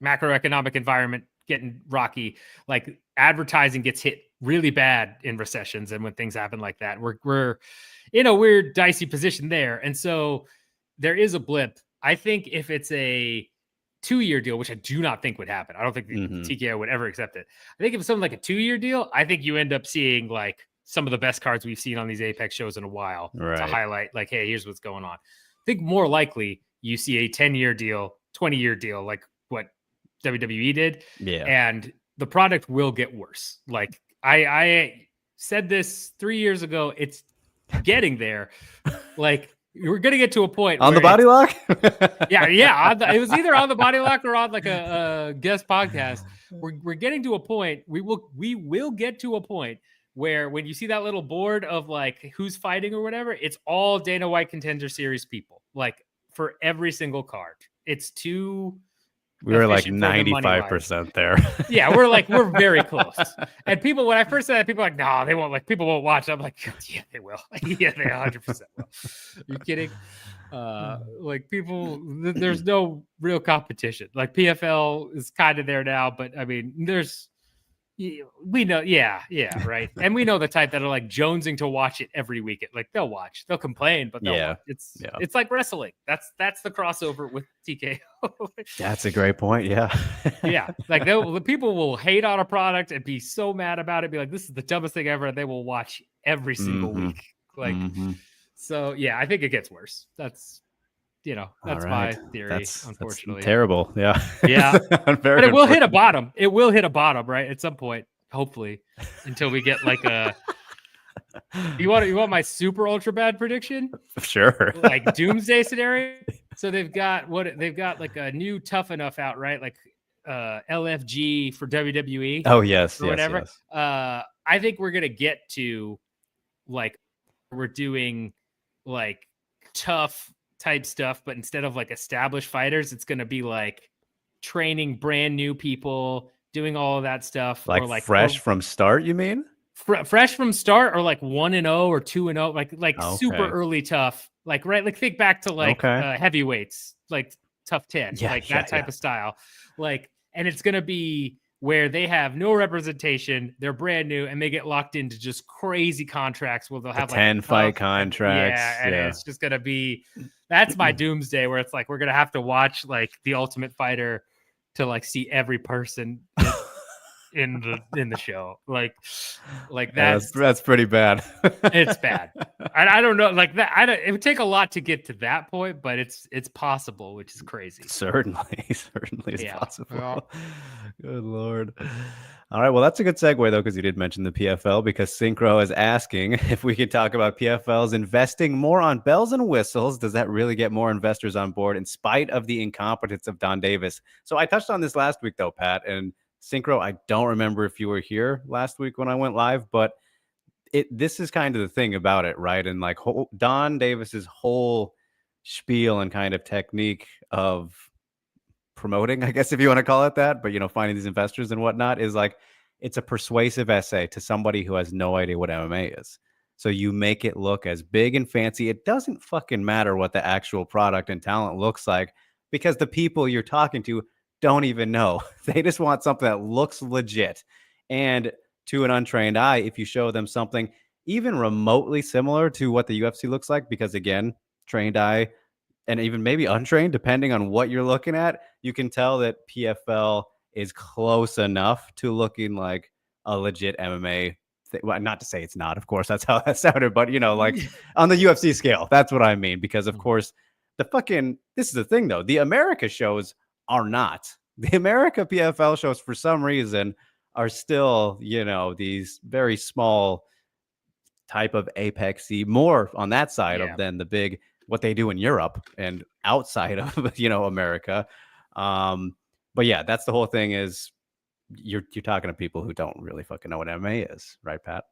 macroeconomic environment getting rocky, like advertising gets hit really bad in recessions. And when things happen like that, we're in a weird dicey position there. And so there is a blip. I think if it's a 2-year deal, which I do not think would happen, I don't think the TKO would ever accept it. I think if it's something like a 2-year deal, I think you end up seeing like some of the best cards we've seen on these Apex shows in a while to highlight like, hey, here's what's going on. I think more likely you see a 10-year deal, 20-year deal, like what WWE did. Yeah. And the product will get worse. Like I said this 3 years ago, it's getting there. Like we're going to get to a point on the body lock. yeah. It was either on the body lock or on like a guest podcast. We're getting to a point. We will get to a point where when you see that little board of like who's fighting or whatever, it's all Dana White Contender Series people, like for every single card. It's too. We were like 95% there. Yeah, we're very close. And people, when I first said that, people were like, no, they won't. Like people won't watch. I'm like, yeah, they will. Yeah, they 100% will. Are you kidding? Like people, there's no real competition. Like PFL is kind of there now, but I mean, we know, yeah, right. And we know the type that are like jonesing to watch it every week. Like they'll watch, they'll complain, but they'll watch. It's like wrestling. That's the crossover with TKO. That's a great point. Yeah. Yeah. Like the people will hate on a product and be so mad about it. Be like, this is the dumbest thing ever. And they will watch every single week. Like, so yeah, I think it gets worse. That's my theory. Unfortunately, that's terrible. Yeah. Yeah. But it will hit a bottom. It will hit a bottom, right? At some point, hopefully, until we get like a. You want my super ultra bad prediction? Sure. Like doomsday scenario. So they've got like a new Tough Enough out, right? Like LFG for WWE. Oh yes, or whatever. Yes. I think we're gonna get to like we're doing like tough type stuff, but instead of like established fighters, it's gonna be like training brand new people, doing all of that stuff, like, or like fresh from start. You mean fresh from start, or like 1-0 or 2-0, like super early tough, like right, like think back to like heavyweights, like tough 10, like that type of style, like, and it's gonna be where they have no representation, they're brand new, and they get locked into just crazy contracts where they'll have like 10 fight contracts. And it's just gonna be, that's my doomsday, where it's like we're gonna have to watch like the Ultimate Fighter to like see every person in the show, like that's pretty bad. It's bad. I don't know, like that. It would take a lot to get to that point, but it's possible, which is crazy. Certainly is possible. Yeah. Good Lord. All right, well, that's a good segue though, because you did mention the PFL, because Synchro is asking if we could talk about PFL's investing more on bells and whistles. Does that really get more investors on board in spite of the incompetence of Don Davis? So I touched on this last week though, Pat, and Synchro, I don't remember if you were here last week when I went live, but this is kind of the thing about it, right? And like Don Davis's whole spiel and kind of technique of promoting, I guess if you want to call it that, but finding these investors and whatnot, is like it's a persuasive essay to somebody who has no idea what MMA is. So you make it look as big and fancy. It doesn't fucking matter what the actual product and talent looks like, because the people you're talking to don't even know. They just want something that looks legit. And to an untrained eye, if you show them something even remotely similar to what the UFC looks like, because again, trained eye and even maybe untrained, depending on what you're looking at, you can tell that PFL is close enough to looking like a legit MMA. Well, not to say it's not, of course, that's how that sounded, but like on the UFC scale, that's what I mean. Because of course, this is the thing though, the America shows are not. The America PFL shows, for some reason, are still, these very small type of apexy, more on that side of than the big, what they do in Europe and outside of, America. But yeah, that's the whole thing, is you're talking to people who don't really fucking know what MMA is, right, Pat?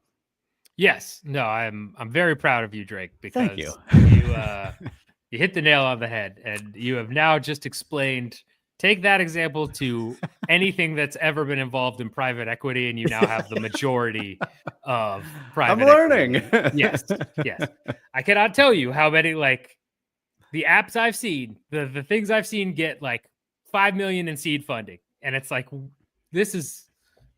Yes. No, I'm very proud of you, Drake, because thank you. You hit the nail on the head, and you have now just explained. Take that example to anything that's ever been involved in private equity, and you now have the majority of private equity. I'm learning. Yes. I cannot tell you how many, like, the apps I've seen, the things I've seen get like $5 million in seed funding. And it's like, this is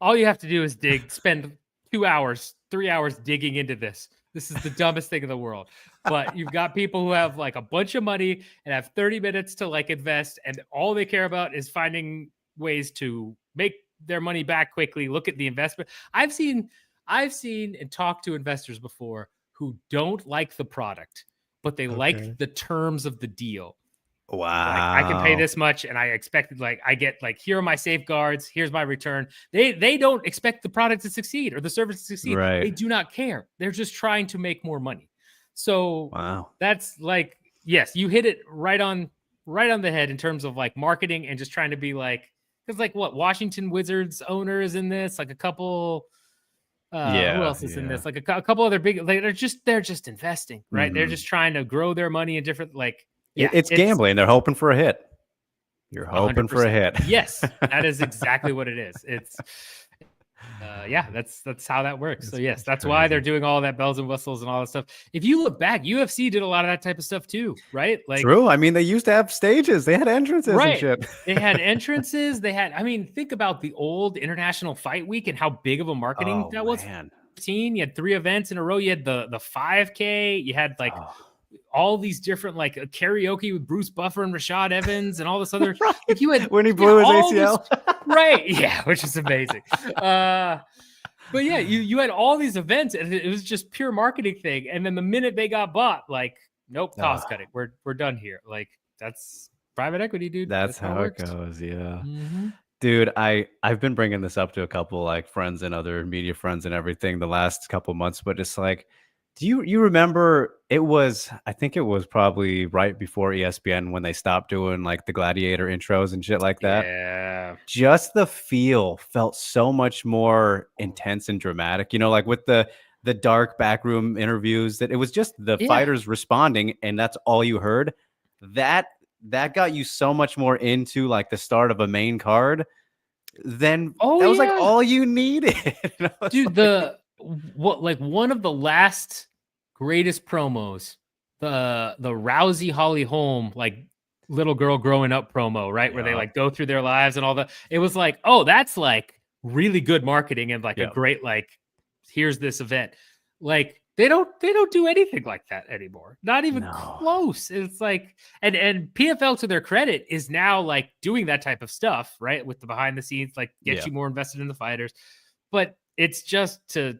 all you have to do is spend 2 hours, 3 hours digging into this. This is the dumbest thing in the world. But you've got people who have like a bunch of money and have 30 minutes to like invest, and all they care about is finding ways to make their money back quickly. Look at the investment. I've seen and talked to investors before who don't like the product, but they like the terms of the deal. Wow. Like, I can pay this much, and I expected, like, I get like, here are my safeguards, here's my return. They don't expect the product to succeed or the service to succeed. Right. They do not care. They're just trying to make more money. So wow, that's like, yes, you hit it right on the head in terms of like marketing and just trying to be like, because like what Washington Wizards owner is in this, like a couple. Who else is in this? Like a couple other big. Like they're just investing, right? Mm-hmm. They're just trying to grow their money in different like. Yeah, it's gambling. They're hoping for a hit. You're hoping 100%. For a hit. Yes, that is exactly what it is. It's that's how that works. So yes, that's why they're doing all that bells and whistles and all that stuff. If you look back, UFC did a lot of that type of stuff too, right? Like, true. I mean, they used to have stages. They had entrances and shit. They had entrances. They had. I mean, think about the old International Fight Week and how big of a marketing that was. Man. You had 3 events in a row. You had the 5K. You had like. All these different like karaoke with Bruce Buffer and Rashad Evans and all this other right. like you had when he blew his ACL. Right. Yeah, which is amazing. But yeah, you had all these events and it was just pure marketing thing. And then the minute they got bought, like, nope, cost cutting. We're done here. Like, that's private equity, dude. That's how it goes. Yeah. Mm-hmm. Dude, I've been bringing this up to a couple like friends and other media friends and everything the last couple months, but it's like, do you remember I think it was probably right before ESPN when they stopped doing like the gladiator intros and shit like that. Yeah. Just the feel felt so much more intense and dramatic, you know, like with the dark backroom interviews, that it was just the fighters responding and that's all you heard. That got you so much more into like the start of a main card than that was like all you needed. Dude, like one of the last greatest promos, the Rousey Holly Holm like little girl growing up promo, right? Where they like go through their lives and all that. It was like, oh, that's like really good marketing and like a great like, here's this event. Like they don't do anything like that anymore. Not even close. It's like and PFL, to their credit, is now like doing that type of stuff, right? With the behind the scenes, like get you more invested in the fighters. But it's just to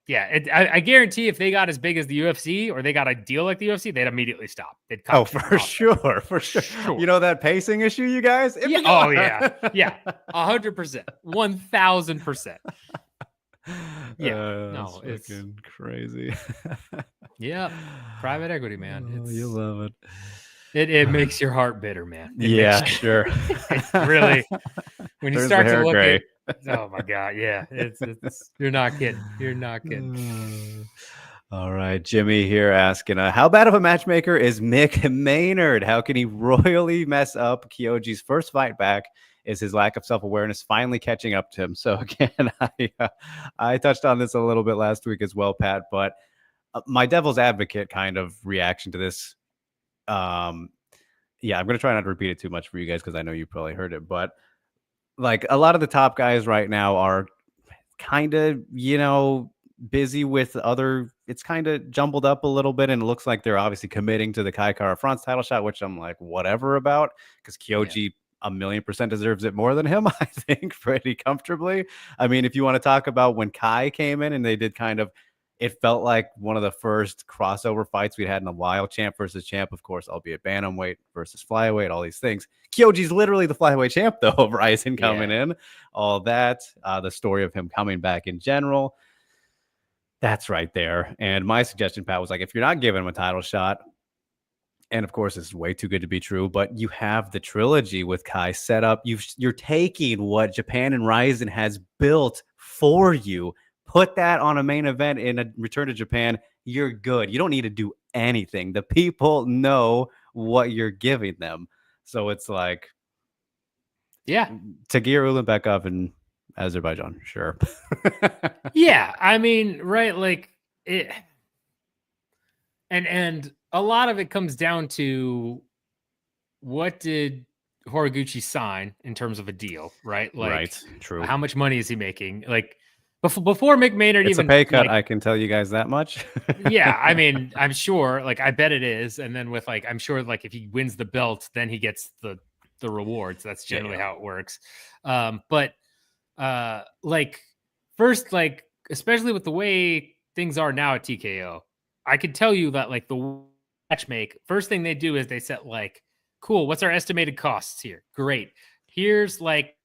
I guarantee if they got as big as the UFC or they got a deal like the UFC, they'd immediately stop. They'd cut for sure. You know that pacing issue, you guys? Yeah. Oh, yeah. Yeah. 100%. 1,000%. Yeah. No, it's fucking crazy. Yeah. Private equity, man. You love it. It makes your heart bitter, man. Sure. It's really, when you start to look at, oh my God, yeah, it's you're not kidding. All right, Jimmy here asking, how bad of a matchmaker is Mick Maynard? How can he royally mess up Kyoji's first fight back? Is his lack of self-awareness finally catching up to him? So again, I touched on this a little bit last week as well, Pat, but my devil's advocate kind of reaction to this. I'm going to try not to repeat it too much for you guys because I know you probably heard it, but like a lot of the top guys right now are kind of, busy with it's kind of jumbled up a little bit, and it looks like they're obviously committing to the Kai Kara France title shot, which I'm like, whatever about, because Kyoji 1,000,000% deserves it more than him, I think, pretty comfortably. I mean, if you want to talk about when Kai came in and they did it felt like one of the first crossover fights we'd had in a while. Champ versus champ, of course, albeit bantamweight versus flyweight, all these things. Kyoji's literally the flyweight champ, though. Ryzen coming in, all that. The story of him coming back in general. That's right there. And my suggestion, Pat, was like, if you're not giving him a title shot, and of course, this is way too good to be true, but you have the trilogy with Kai set up. You're taking what Japan and Ryzen has built for you. Put that on a main event in a Return to Japan. You're good. You don't need to do anything. The people know what you're giving them. So it's like, Tagir Ulanbekov in Azerbaijan, sure. Yeah, I mean, right, like it, and a lot of it comes down to what did Horiguchi sign in terms of a deal, right? Like, Right. True. how much money is he making? Like, before Mick Maynard It's a even pay cut. like, I can tell you guys that much. yeah, I mean, I'm sure, like, I bet it is. And then with like, I'm sure, like, if he wins the belt, then he gets the rewards. That's generally how it works. But like, first, like, especially with the way things are now at TKO, I could tell you that like the matchmake, first thing they do is they set like, cool, what's our estimated costs here? Great. Here's like,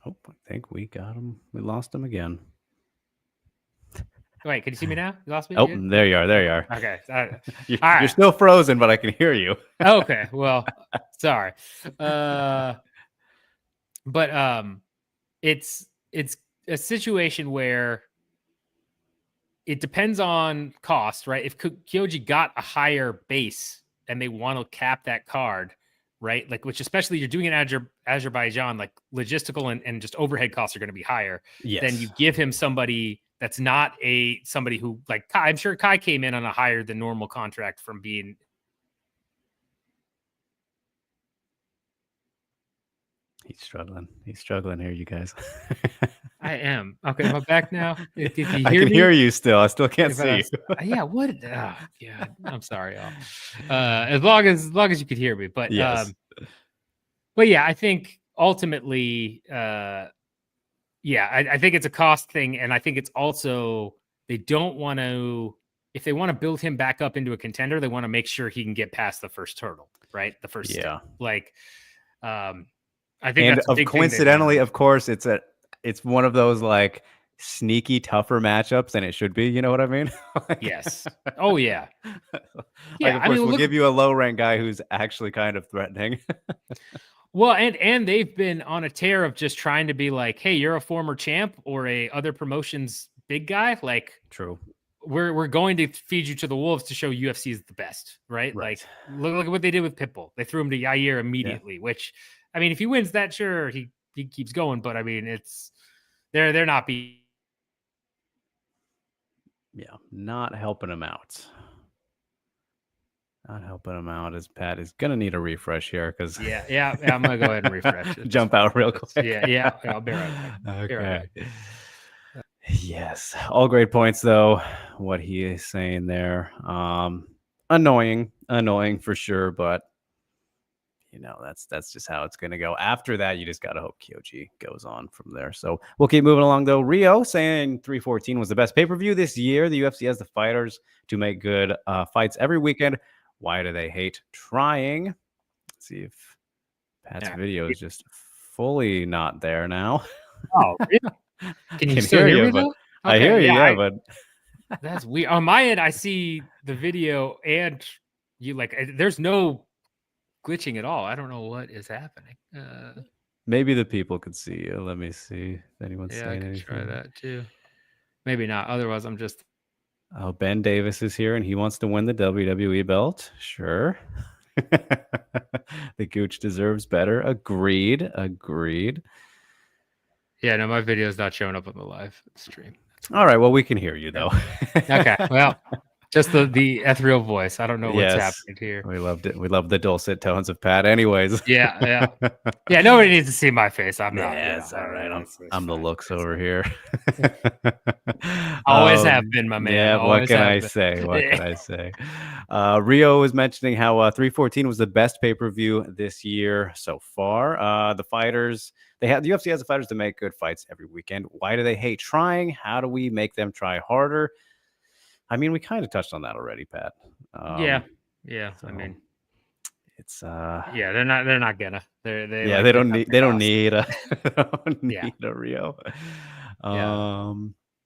Oh, I think we got him. We lost him again. wait, can you see me now? You lost me? Oh, there you are. There you are. Okay. You're, All right. you're still frozen, but I can hear you. Okay. Well, sorry. But it's a situation where it depends on cost, right? If Kyoji got a higher base and they want to cap that card, right? Like, which especially you're doing it in Azerbaijan, like logistical and just overhead costs are going to be higher. Yes. Then you give him somebody that's not somebody who, like, I'm sure Kai came in on a higher than normal contract from being. He's struggling. He's struggling here, you guys. I am. Okay, am I back now? If you hear I can me? hear you still. I still can't see you. Yeah, what? Oh, God, I'm sorry, y'all. As long as you could hear me, but yes. But yeah, I think ultimately, I think it's a cost thing, and I think it's also they don't want to. If they want to build him back up into a contender, they want to make sure he can get past the first hurdle, right? The first step. Like, I think, and that's a big coincidentally, of course, it's one of those like sneaky tougher matchups than it should be. You know what I mean? Like, yes. Oh yeah. Yeah. Like, of course, we'll give you a low rank guy who's actually kind of threatening. Well, and they've been on a tear of just trying to be like, hey, you're a former champ or a other promotion's big guy. Like, true. We're going to feed you to the wolves to show UFC is the best, right? Like, look at what they did with Pitbull. They threw him to Yair immediately, which, I mean, if he wins that, sure, he keeps going. But I mean, they're not not helping him out. Not helping him out, as Pat is gonna need a refresh here because yeah, I'm gonna go ahead and refresh it. Jump out real quick. Yeah, I'll be right back. Okay. Yes, all great points though. What he is saying there, annoying for sure, but you know that's just how it's gonna go. After that, you just gotta hope Kyoji goes on from there. So we'll keep moving along though. Rio saying 314 was the best pay-per-view this year. The UFC has the fighters to make good fights every weekend. Why do they hate trying? Let's see if Pat's video is just fully not there now. Oh, really? Can you still hear me though? Okay, I hear you, but that's weird. On my end, I see the video and you, like, there's no glitching at all. I don't know what is happening. Maybe the people could see you. Let me see if anyone's saying I can anything. try that too. Maybe not. Otherwise, I'm just. Oh, Ben Davis is here and he wants to win the WWE belt. Sure. The Gooch deserves better. Agreed. Yeah, no, my video is not showing up on the live stream. All right. Well, we can hear you though. Okay. Well, just the ethereal voice. I don't know what's happening here. We loved it. We love the dulcet tones of Pat. Anyways. Yeah. Nobody needs to see my face. I'm not. Yeah, it's all right. I'm the looks over here. Always have been, my man. Yeah. Always what can I say? Rio was mentioning how 314 was the best pay-per-view this year so far. The fighters, the UFC has the fighters to make good fights every weekend. Why do they hate trying? How do we make them try harder? I mean, we kind of touched on that already, Pat. Yeah. So I mean, it's they're not gonna. They don't need a Rio.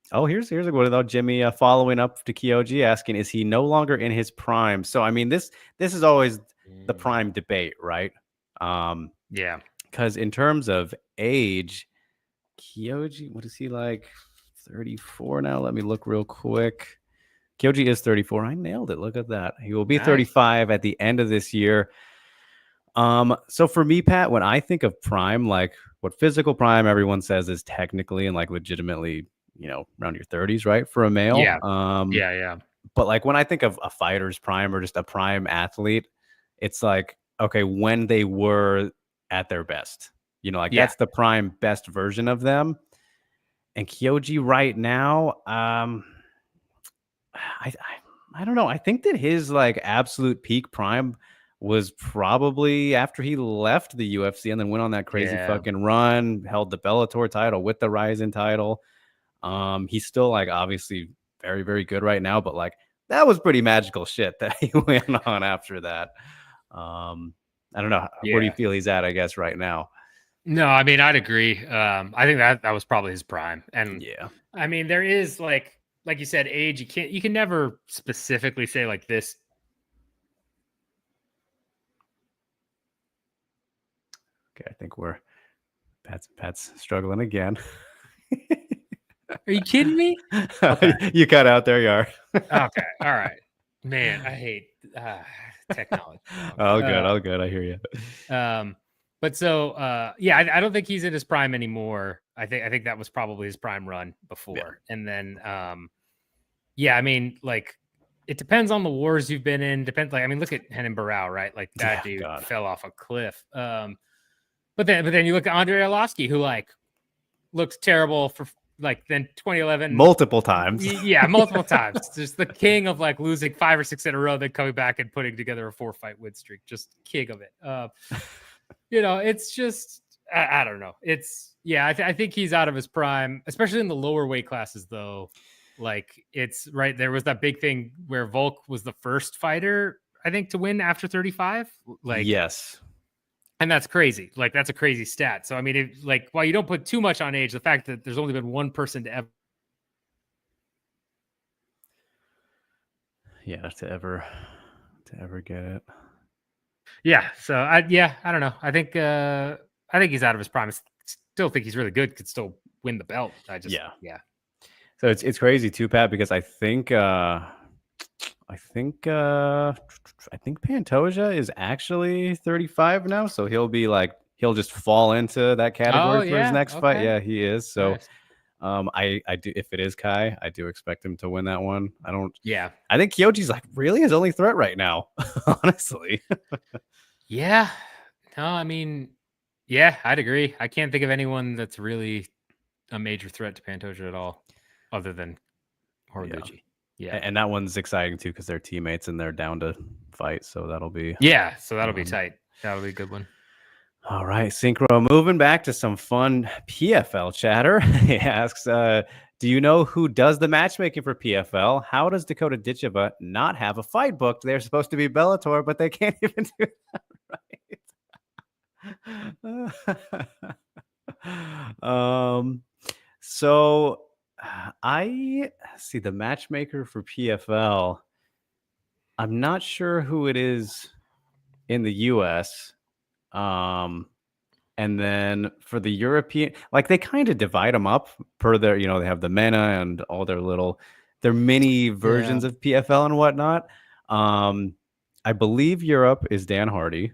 Oh, here's a good though. Jimmy following up to Kyoji asking, is he no longer in his prime? So I mean, this is always the prime debate, right? Because in terms of age, Kyoji, what is he like? 34 now. Let me look real quick. Kyoji is 34. I nailed it. Look at that. He will be 35 at the end of this year. So for me, Pat, when I think of prime, like what physical prime everyone says is technically and like legitimately, you know, around your 30s, right? For a male. Yeah. But like when I think of a fighter's prime or just a prime athlete, it's like, okay, when they were at their best, like Yeah. that's the prime best version of them. And Kyoji right now, I I don't know. I think that his like absolute peak prime was probably after he left the UFC and then went on that crazy Yeah. fucking run, held the Bellator title with the Ryzen title. He's still like obviously very, very good right now, but like that was pretty magical shit that he went on after that. I don't know. Where do you Yeah. feel he's at, I guess, right now? No, I mean, I'd agree. I think that was probably his prime. And Yeah. I mean, there is like you said, age. You can never specifically say like this. Okay, I think Pat's struggling again. Are you kidding me? Okay. You cut out. There you are. Okay. All right. Man, I hate technology. All good. All good. I hear you. But so yeah, I don't think he's in his prime anymore. I think that was probably his prime run before. Yeah. And then yeah, I mean, like it depends on the wars you've been in. Depends, like I mean, look at Henan Barrow, right? Like that dude fell off a cliff. But then you look at Andrei Arlovsky, who like looked terrible for like then 2011 multiple times. Yeah, multiple times. Just the king of like losing 5 or 6 in a row, then coming back and putting together a 4-fight win streak. Just king of it. It's just I don't know. It's yeah, I think he's out of his prime, especially in the lower weight classes though. Like it's right there was that big thing where Volk was the first fighter I think to win after 35. Like yes. And that's crazy. Like that's a crazy stat. So I mean, like while you don't put too much on age, the fact that there's only been one person to ever, to ever get it. Yeah. So I don't know. I think he's out of his prime. I still think he's really good. Could still win the belt. Yeah. So it's crazy too, Pat, because I think Pantoja is actually 35 now, so he'll just fall into that category for his next fight. Yeah, he is. So nice. I do, if it is Kai, I do expect him to win that one. I think Kyoji's like really his only threat right now, honestly. Yeah. No, I mean, yeah, I'd agree. I can't think of anyone that's really a major threat to Pantoja at all, other than Horiguchi. Yeah. And that one's exciting too because they're teammates and they're down to fight. So that'll be be tight. That'll be a good one. All right, Synchro. Moving back to some fun PFL chatter. He asks, do you know who does the matchmaking for PFL? How does Dakota Ditcheva not have a fight booked? They're supposed to be Bellator, but they can't even do that right. So I see the matchmaker for PFL. I'm not sure who it is in the US. And then for the European, like they kind of divide them up per their, they have the MENA and all their mini versions of PFL and whatnot. I believe Europe is Dan Hardy,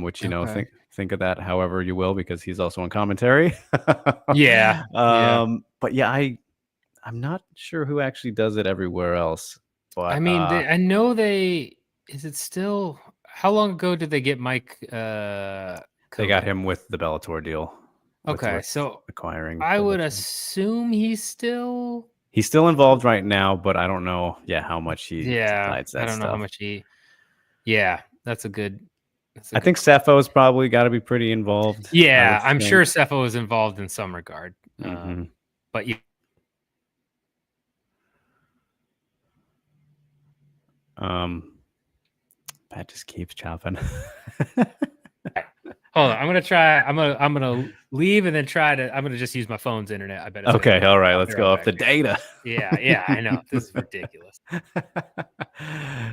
which, think of that however you will, because he's also on commentary. Yeah. But yeah, I'm not sure who actually does it everywhere else. But I mean, I know is it still, how long ago did they get Mike? They got him with the Bellator deal. Okay, so acquiring. I would assume he's still involved right now, but I don't know. Yeah, how much he decides that I don't know stuff. how much he. Yeah, that's a good. I think Cefo's probably got to be pretty involved. Yeah, I'm sure Cepho is involved in some regard. But yeah. Pat just keeps chopping. Hold on, I'm gonna leave and then I'm gonna just use my phone's internet. I bet. Okay, all right, let's go off the data. Yeah, I know this is ridiculous.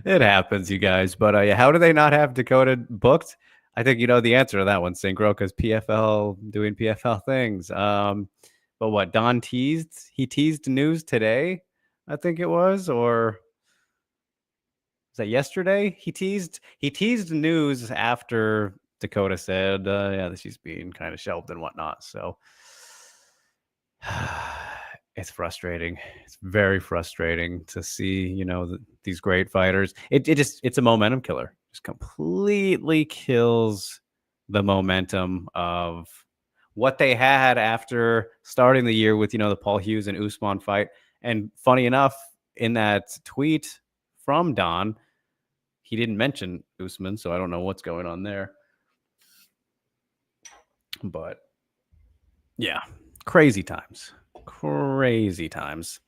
It happens, you guys. But how do they not have Dakota booked? I think you know the answer to that one, Synchro, because PFL doing PFL things. But what Don teased? He teased news today, I think it was, or was that yesterday? He teased news after Dakota said, that she's being kind of shelved and whatnot. So it's frustrating. It's very frustrating to see, these great fighters. It's a momentum killer. Just completely kills the momentum of what they had after starting the year with, the Paul Hughes and Usman fight. And funny enough, in that tweet from Don, he didn't mention Usman, so I don't know what's going on there. But yeah, crazy times. Crazy times.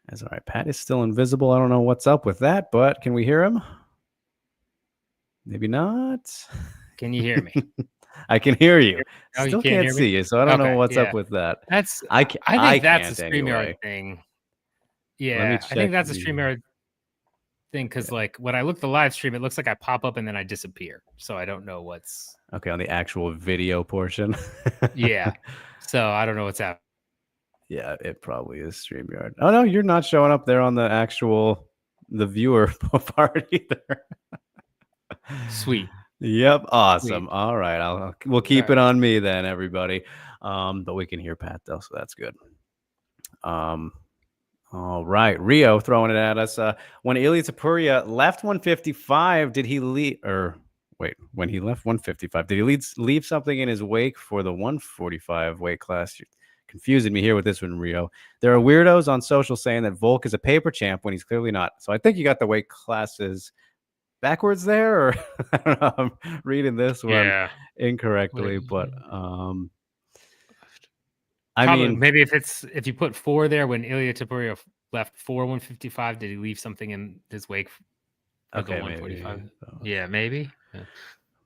That's all right. Pat is still invisible. I don't know what's up with that, but can we hear him? Maybe not. Can you hear me? I can hear you. Oh, Still you can't can't hear see me? you, so I don't know Okay, what's yeah. up with that. I think that's a StreamYard anyway. thing. Let me Yeah, I think check that's a the- StreamYard thing because, like, when I look the live stream, it looks like I pop up and then I disappear. So I don't know what's. Okay, on the actual video portion. Yeah. So I don't know what's happening. Yeah, it probably is StreamYard. Oh no, you're not showing up there on the viewer part either. Sweet. Yep, awesome. Sweet. All right, we'll keep it on me then, everybody. But we can hear Pat though, so that's good. All right, Rio throwing it at us. When Ilya Topuria left 155, did he leave? Or wait, when he left 155, did he leave something in his wake for the 145 weight class? You're confusing me here with this one, Rio. There are weirdos on social saying that Volk is a paper champ when he's clearly not. So I think you got the weight classes backwards there, or I don't know. I'm reading this one incorrectly, but I mean, maybe if you put 4 there when Ilya Topuria left 155, did he leave something in his wake for the 145? Maybe. Yeah, maybe. Yeah.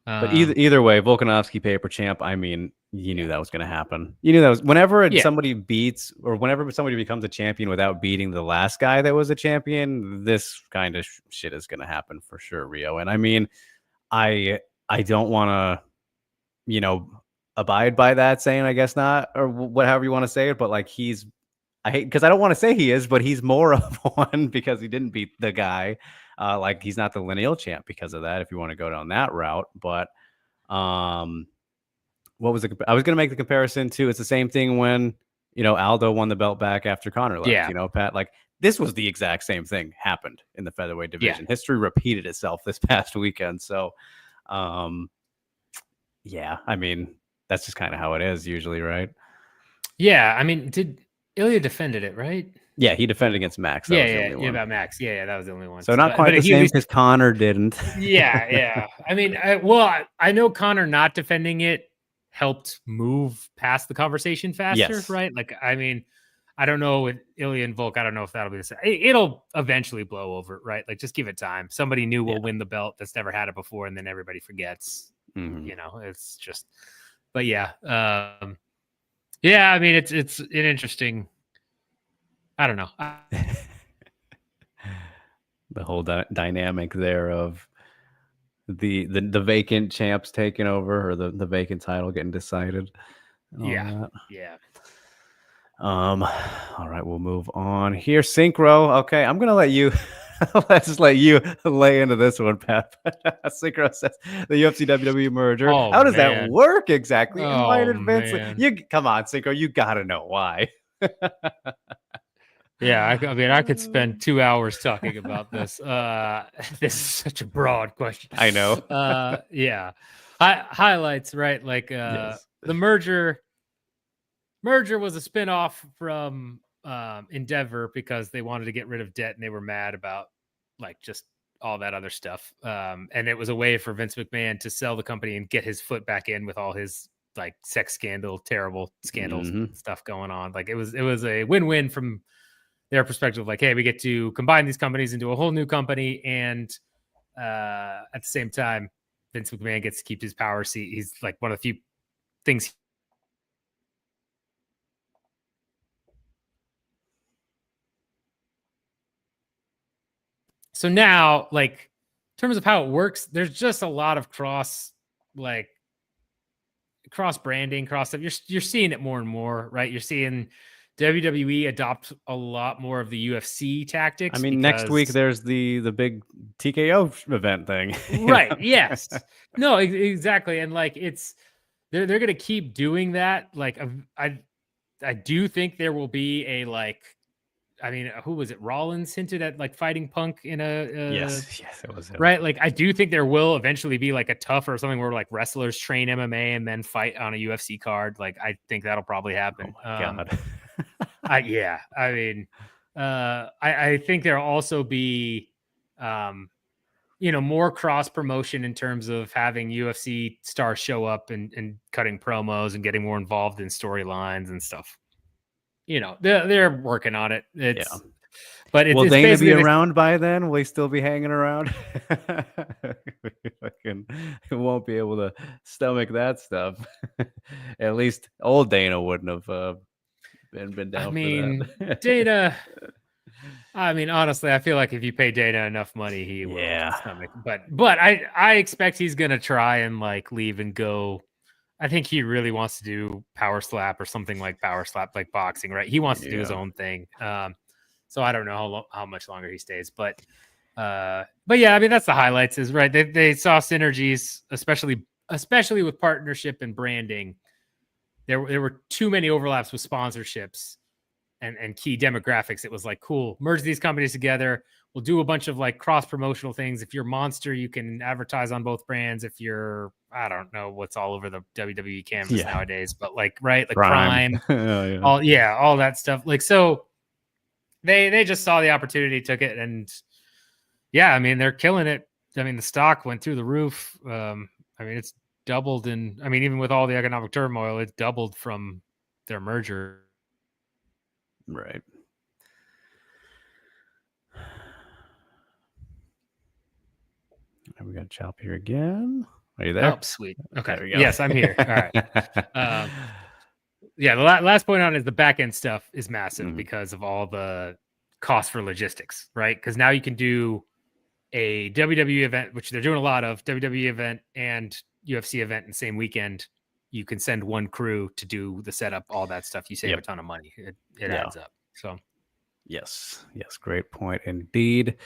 But either way, Volkanovski paper champ. I mean, you knew that was going to happen. You knew that was whenever somebody beats or whenever somebody becomes a champion without beating the last guy that was a champion, this kind of shit is going to happen for sure, Rio. And I mean, I don't want to, abide by that saying, I guess not, or whatever you want to say it. But like I hate because I don't want to say he is, but he's more of one because he didn't beat the guy. Like he's not the lineal champ because of that. If you want to go down that route, but what was I was going to make the comparison to? It's the same thing when Aldo won the belt back after Conor left. Yeah. Pat, like this was the exact same thing happened in the featherweight division. Yeah. History repeated itself this past weekend. So, yeah, I mean that's just kind of how it is usually, right? Yeah, I mean, Ilya defended it, right? Yeah, he defended against Max. That was the only one. About Max. Yeah, that was the only one. So not quite the same because Conor didn't. Yeah. I mean, I know Conor not defending it helped move past the conversation faster, right? Like, I mean, I don't know with Ilya and Volk. I don't know if that'll be the same. It'll eventually blow over, right? Like, just give it time. Somebody new will win the belt that's never had it before, and then everybody forgets. Mm-hmm. It's just. But yeah, I mean, it's an interesting. I don't know. The whole dynamic there of the vacant champs taking over or the vacant title getting decided. Yeah. All right, we'll move on here. Synchro. Okay, I'm gonna let you. Let's just let you lay into this one, Pat. Synchro says the UFC WWE merger. How does that work exactly? Invited Vince. You come on, Synchro. You gotta know why. Yeah, I mean, I could spend 2 hours talking about this. This is such a broad question. I know. Yeah, highlights, right? Like the merger was a spinoff from Endeavor because they wanted to get rid of debt and they were mad about like just all that other stuff. And it was a way for Vince McMahon to sell the company and get his foot back in with all his like sex scandal, terrible scandals stuff going on. Like it was a win-win from their perspective. Like, hey, we get to combine these companies into a whole new company. And at the same time, Vince McMahon gets to keep his power seat. He's like one of the few things. So now, like, in terms of how it works, there's just a lot of cross branding, cross stuff. You're seeing it more and more, right? You're seeing WWE adopt a lot more of the UFC tactics. I mean, next week there's the big TKO event thing, right? Yes, no, exactly, and like they're gonna keep doing that. Like I do think there will be a like, I mean, who was it? Rollins hinted at like fighting Punk in a Yes, it was him. right. Like, I do think there will eventually be like a tough or something where like wrestlers train MMA and then fight on a UFC card. Like, I think that'll probably happen. Oh my god. Yeah. I mean, I think there'll also be, more cross promotion in terms of having UFC stars show up and cutting promos and getting more involved in storylines and stuff. They're working on it. But will it's Dana be basically around by then? Will he still be hanging around? He won't be able to stomach that stuff. At least old Dana wouldn't have been down for that. Dana. I mean, honestly, I feel like if you pay Dana enough money, he will stomach. But I expect he's gonna try and like leave and go. I think he really wants to do Power Slap or something like Power Slap, like boxing, right? He wants to do his own thing. So I don't know how much longer he stays, but yeah, I mean, that's the highlights is right. They saw synergies, especially with partnership and branding. There were too many overlaps with sponsorships and key demographics. It was like, cool, merge these companies together. We'll do a bunch of like cross promotional things. If you're Monster, you can advertise on both brands. If you're, I don't know what's all over the WWE canvas nowadays, but like, right, like Prime, all that stuff. Like, so they just saw the opportunity, took it, and yeah, I mean, they're killing it. I mean, the stock went through the roof. I mean, it's doubled, and I mean, even with all the economic turmoil, it's doubled from their merger. Right. We got Chop here again. Are you there? Oh, sweet. Okay. Yes, I'm here. All right. Yeah, the last point on is the back end stuff is massive because of all the costs for logistics, right? Because now you can do a WWE event, which they're doing a lot of, WWE event and UFC event in the same weekend. You can send one crew to do the setup, all that stuff. You save a ton of money. It adds up. So, yes, great point indeed.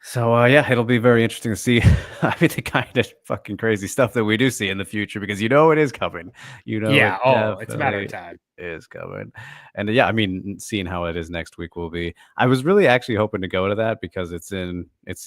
So it'll be very interesting to see I mean the kind of fucking crazy stuff that we do see in the future, because it is coming. It's a matter of time. Is coming. And I mean, seeing how it is next week will be. I was really actually hoping to go to that because it's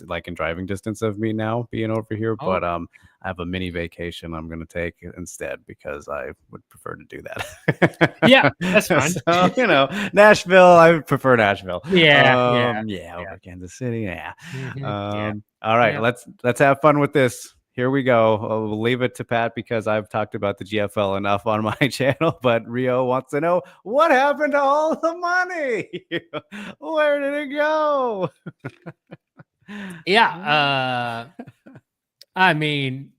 like in driving distance of me now being over here. But I have a mini vacation I'm gonna take instead because I would prefer to do that. Yeah, that's fine. So, Nashville, I would prefer Nashville. Yeah. Over Kansas City. Yeah. Mm-hmm. All right, let's have fun with this. Here we go. We'll leave it to Pat because I've talked about the GFL enough on my channel, but Rio wants to know what happened to all the money. Where did it go? Yeah. I mean,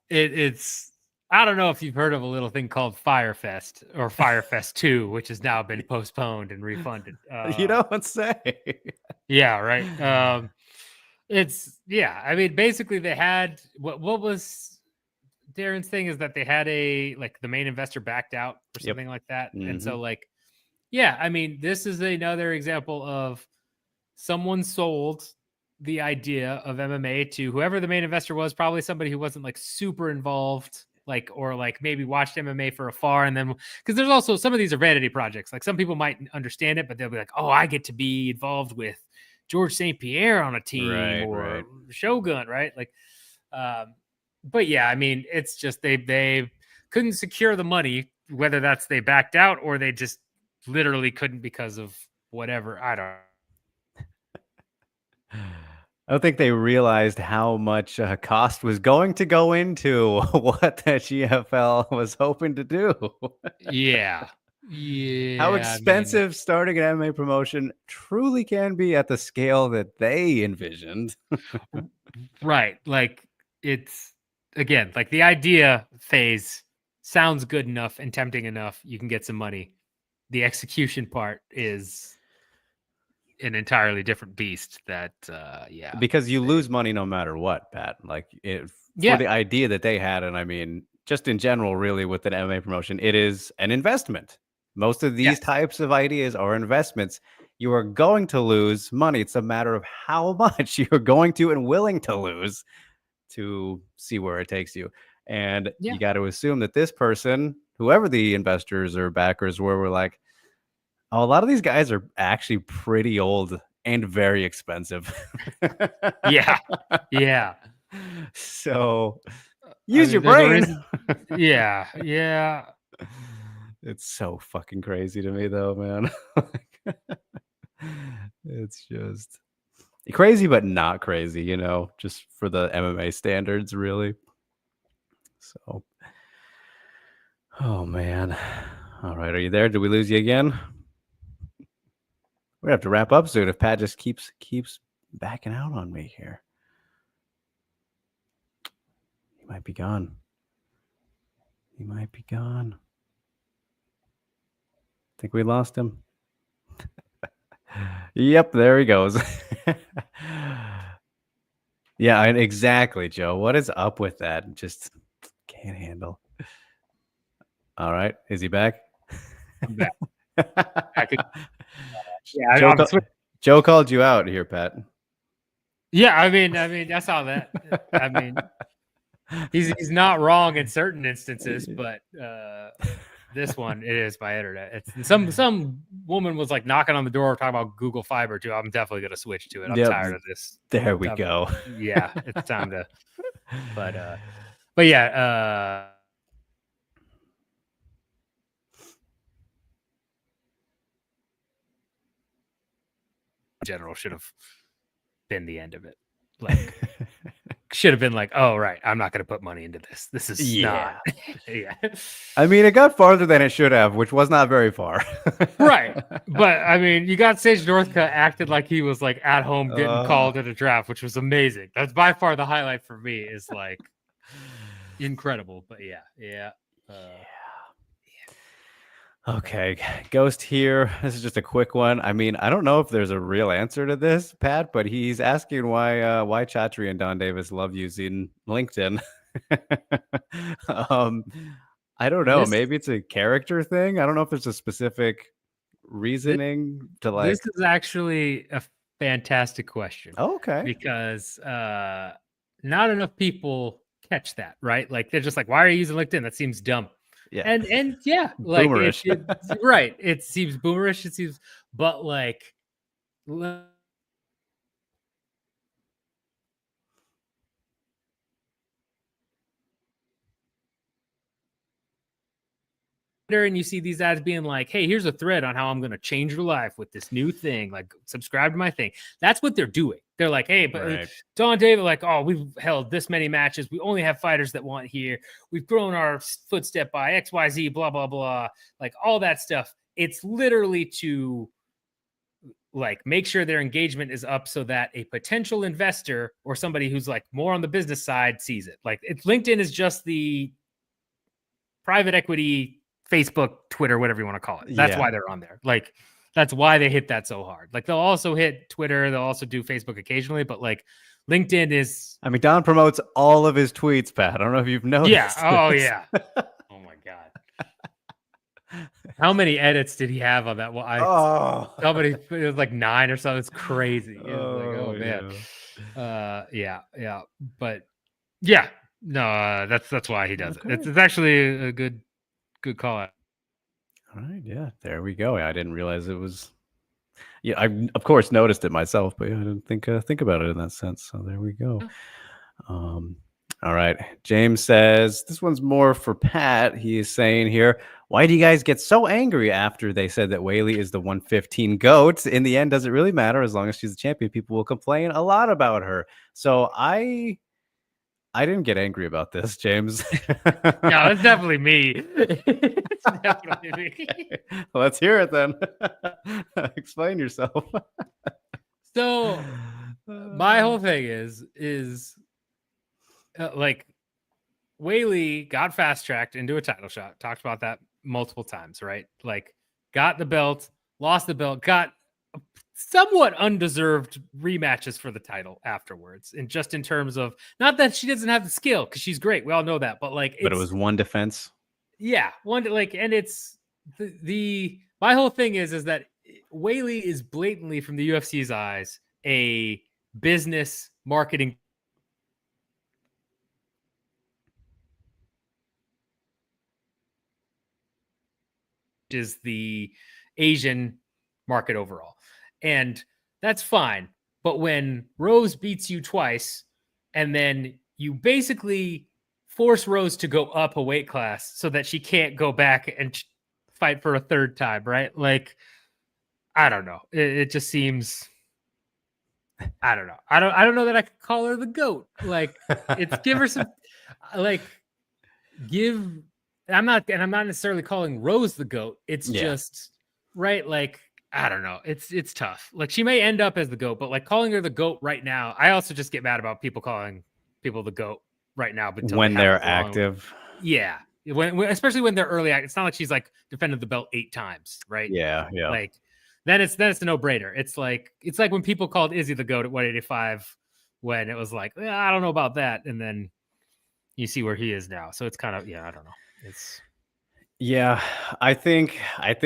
it's, I don't know if you've heard of a little thing called Firefest or Firefest 2, which has now been postponed and refunded. You don't say. Yeah, right. I mean, basically they had what was Darren's thing is that they had the main investor backed out or something like that. Mm-hmm. And so I mean, this is another example of someone sold the idea of MMA to whoever the main investor was, probably somebody who wasn't like super involved, or maybe watched MMA for afar. And then, because there's also some of these are vanity projects. Like some people might understand it, but they'll be like, oh, I get to be involved with George St. Pierre on a team or Shogun, right? But yeah, I mean, it's just they couldn't secure the money, whether that's they backed out or they just literally couldn't because of whatever. I don't think they realized how much cost was going to go into what the GFL was hoping to do. Yeah. How expensive starting an MMA promotion truly can be at the scale that they envisioned. Right. It's, again, the idea phase sounds good enough and tempting enough. You can get some money. The execution part is an entirely different beast because you lose money no matter what, Pat. For the idea that they had, and I mean, just in general, really, with an MMA promotion, it is an investment. Most of these types of ideas are investments. You are going to lose money. It's a matter of how much you're going to and willing to lose to see where it takes you. And you got to assume that this person whoever the investors or backers were like, oh, a lot of these guys are actually pretty old and very expensive. Yeah. Yeah. So I use your mean, there's a brain. reason. Yeah. Yeah. It's so fucking crazy to me, though, man. It's just crazy, but not crazy, just for the MMA standards, really. So, oh man. All right, are you there? Did we lose you again? We're gonna have to wrap up soon if Pat just keeps backing out on me here. He might be gone. He might be gone. Think we lost him. Yep, there he goes. Yeah, exactly, Joe. What is up with that? Just can't handle. All right, is he back? I'm back. Yeah. Joe called you out here, Pat. Yeah. I mean, I saw that. I mean, he's not wrong in certain instances, but this one, it is my internet. It's some woman was like knocking on the door talking about Google Fiber too. I'm definitely gonna switch to it. I'm tired of this. There we go. Yeah, it's time to. But yeah. General should have been the end of it. Like, should have been like, oh right, I'm not going to put money into this. This is not. Yeah. I mean, it got farther than it should have, which was not very far. Right. But I mean, you got Sage Northcutt acted like he was like at home getting called at a draft, which was amazing. That's by far the highlight for me. Is like incredible. But yeah. Okay, Ghost here. This is just a quick one. I mean, I don't know if there's a real answer to this, Pat, but he's asking why Chatri and Don Davis love using LinkedIn. I don't know. Maybe it's a character thing. I don't know if there's a specific reasoning to like. This is actually a fantastic question. Oh, okay. Because not enough people catch that, right? Like they're just like, why are you using LinkedIn? That seems dumb. Yeah. And yeah, like boomerish. Right. It seems boomerish. It seems, but like and you see these ads being like, hey, here's a thread on how I'm going to change your life with this new thing. Like, subscribe to my thing. That's what they're doing. They're like, hey, but Don David, like, oh, we've held this many matches. We only have fighters that want here. We've grown our footstep by XYZ, blah, blah, blah. Like, all that stuff. It's literally to like make sure their engagement is up so that a potential investor or somebody who's like more on the business side sees it. Like, LinkedIn is just the private equity Facebook, Twitter, whatever you want to call it. That's why they're on there. Like, that's why they hit that so hard. Like, they'll also hit Twitter. They'll also do Facebook occasionally, but like LinkedIn is. I mean, Don promotes all of his tweets, Pat. I don't know if you've noticed. Yeah. Oh, yeah. Oh my God. How many edits did he have on that? Well, somebody, it was like 9 or something. It's crazy. It was man. Yeah. But yeah, no, that's why he does it. It's actually a good call out. All right, yeah, there we go. I didn't realize it was. Yeah, I of course noticed it myself, but I didn't think about it in that sense. So there we go. All right, James says this one's more for Pat. He is saying here, why do you guys get so angry after they said that Whaley is the 115 GOAT? In the end, does it really matter? As long as she's the champion, people will complain a lot about her. So I didn't get angry about this, James. No, it's definitely me. It's definitely me. Let's hear it then. Explain yourself. So my whole thing is like Whaley got fast tracked into a title shot. Talked about that multiple times, right? Like, got the belt, lost the belt, got somewhat undeserved rematches for the title afterwards. And just in terms of, not that she doesn't have the skill, because she's great, we all know that, but like, but it was one defense. Yeah, one, like, and it's the my whole thing is that Whaley is blatantly, from the UFC's eyes, a business marketing. is the Asian market overall. And that's fine. But when Rose beats you twice and then you basically force Rose to go up a weight class so that she can't go back and fight for a third time, right? Like, I don't know. It just seems, I don't know. I don't know that I could call her the GOAT. Like, it's give her some, like, I'm not necessarily calling Rose the GOAT. It's just right. Like, I don't know. It's tough. Like, she may end up as the GOAT, but like calling her the GOAT right now, I also just get mad about people calling people the GOAT right now, but when they're active. Yeah. When especially when they're early act. It's not like she's like defended the belt 8 times, right? Yeah. Like, then it's a no-brainer. It's like when people called Izzy the GOAT at 185 when it was like, I don't know about that, and then you see where he is now. So it's kind of, I don't know. It's I think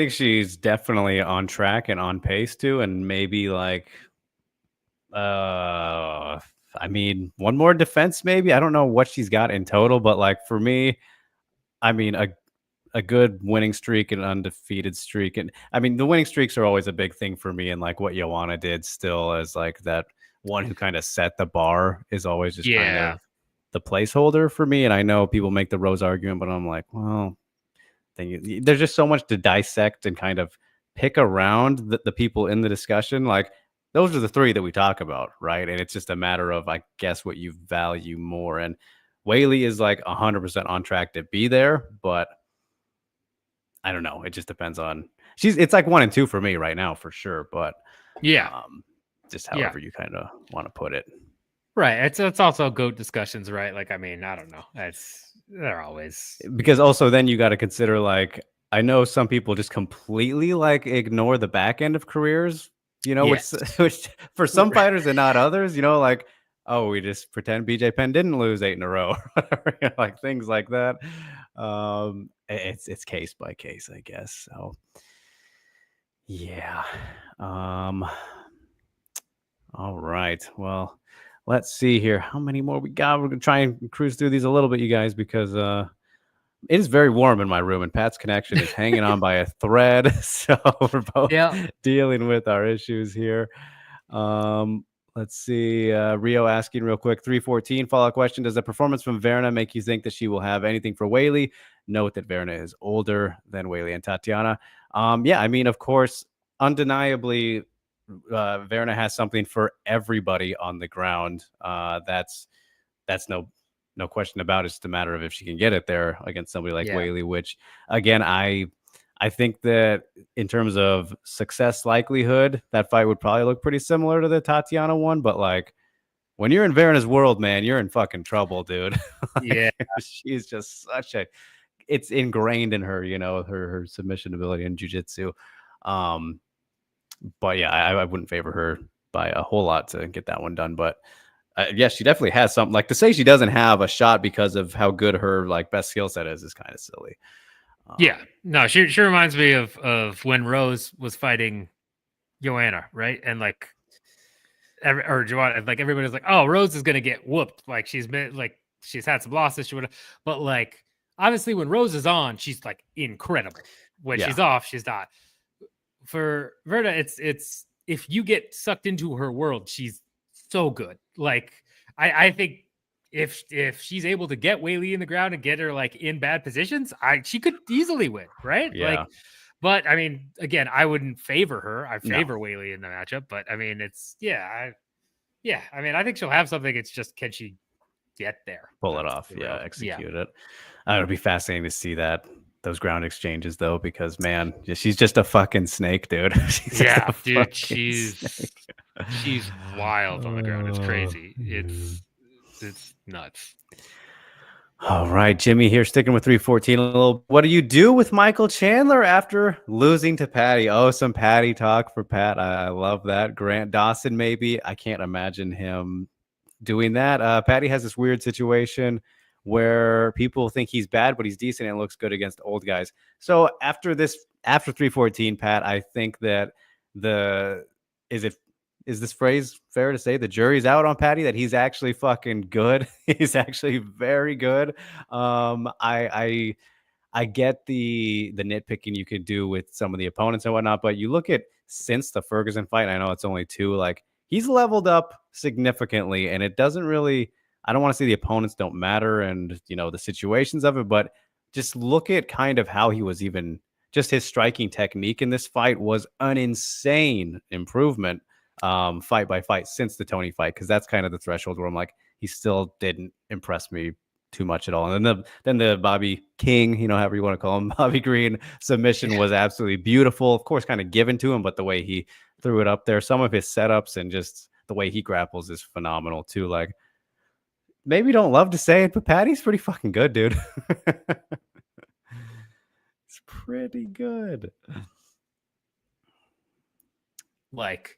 she's definitely on track and on pace too, and maybe like I mean, one more defense maybe. I don't know what she's got in total, but like for me, I mean a good winning streak and undefeated streak. And I mean, the winning streaks are always a big thing for me. And like what Joanna did still as like that one who kind of set the bar is always just kind of the placeholder for me. And I know people make the Rose argument, but I'm like, well, there's just so much to dissect and kind of pick around the people in the discussion. Like those are the 3 that we talk about, right? And it's just a matter of, I guess, what you value more. And Weili is like 100% on track to be there, but I don't know. It just depends on it's like 1 and 2 for me right now for sure. But just however you kind of want to put it. Right. It's also GOAT discussions, right? Like, I mean, I don't know. They're always, because also then you got to consider, like, I know some people just completely like ignore the back end of careers, which for some fighters and not others, like, oh, we just pretend BJ Penn didn't lose 8 in a row, like things like that. It's case by case, I guess. So yeah. All right. Well, let's see here. How many more we got? We're going to try and cruise through these a little bit, you guys, because it is very warm in my room and Pat's connection is hanging on by a thread. So we're both dealing with our issues here. Let's see. Rio asking real quick, 314 follow-up question. Does the performance from Verna make you think that she will have anything for Weili? Note that Verna is older than Weili and Tatiana. I mean, of course, undeniably, Verna has something for everybody on the ground. That's no question about it. It's just a matter of if she can get it there against somebody like Weili, which again, I think that in terms of success likelihood, that fight would probably look pretty similar to the Tatiana one. But like when you're in Verna's world, man, you're in fucking trouble, dude. She's just it's ingrained in her, her submission ability and jiu-jitsu. But yeah, I wouldn't favor her by a whole lot to get that one done. But she definitely has something. Like to say she doesn't have a shot because of how good her like best skill set is kind of silly. No, she reminds me of when Rose was fighting Joanna, right? And like, Joanna, like everybody's like, oh, Rose is gonna get whooped. Like she's had some losses, but like obviously when Rose is on, she's like incredible. When she's off, she's not. For Verna, it's if you get sucked into her world, she's so good. Like I think if she's able to get Weili in the ground and get her like in bad positions, she could easily win, right? Yeah. But I mean, again, I wouldn't favor her. I favor Weili in the matchup, but I mean, I mean, I think she'll have something. It's just, can she get there? Pull it off. Execute it. It'll be fascinating to see those ground exchanges though, because man, she's just a fucking snake, dude. She's wild on the ground. It's crazy. It's nuts. All right, Jimmy here, sticking with 314 a little. What do you do with Michael Chandler after losing to Patty? Oh, some Patty talk for Pat. I love that. Grant Dawson, maybe. I can't imagine him doing that. Patty has this weird situation where people think he's bad, but he's decent and looks good against old guys. So after 314, Pat, I think that is this phrase fair to say? The jury's out on Patty, that he's actually fucking good. He's actually very good. I I get the nitpicking you could do with some of the opponents and whatnot, but you look at since the Ferguson fight, I know it's only 2, like he's leveled up significantly, and it doesn't really. I don't want to say the opponents don't matter and the situations of it, but just look at kind of how he was even just his striking technique in this fight was an insane improvement fight by fight since the Tony fight, because that's kind of the threshold where I'm like, he still didn't impress me too much at all. And then the Bobby King, however you want to call him, Bobby Green submission was absolutely beautiful. Of course, kind of given to him, but the way he threw it up there, some of his setups and just the way he grapples is phenomenal too. Like, maybe don't love to say it, but Patty's pretty fucking good, dude. It's pretty good. Like,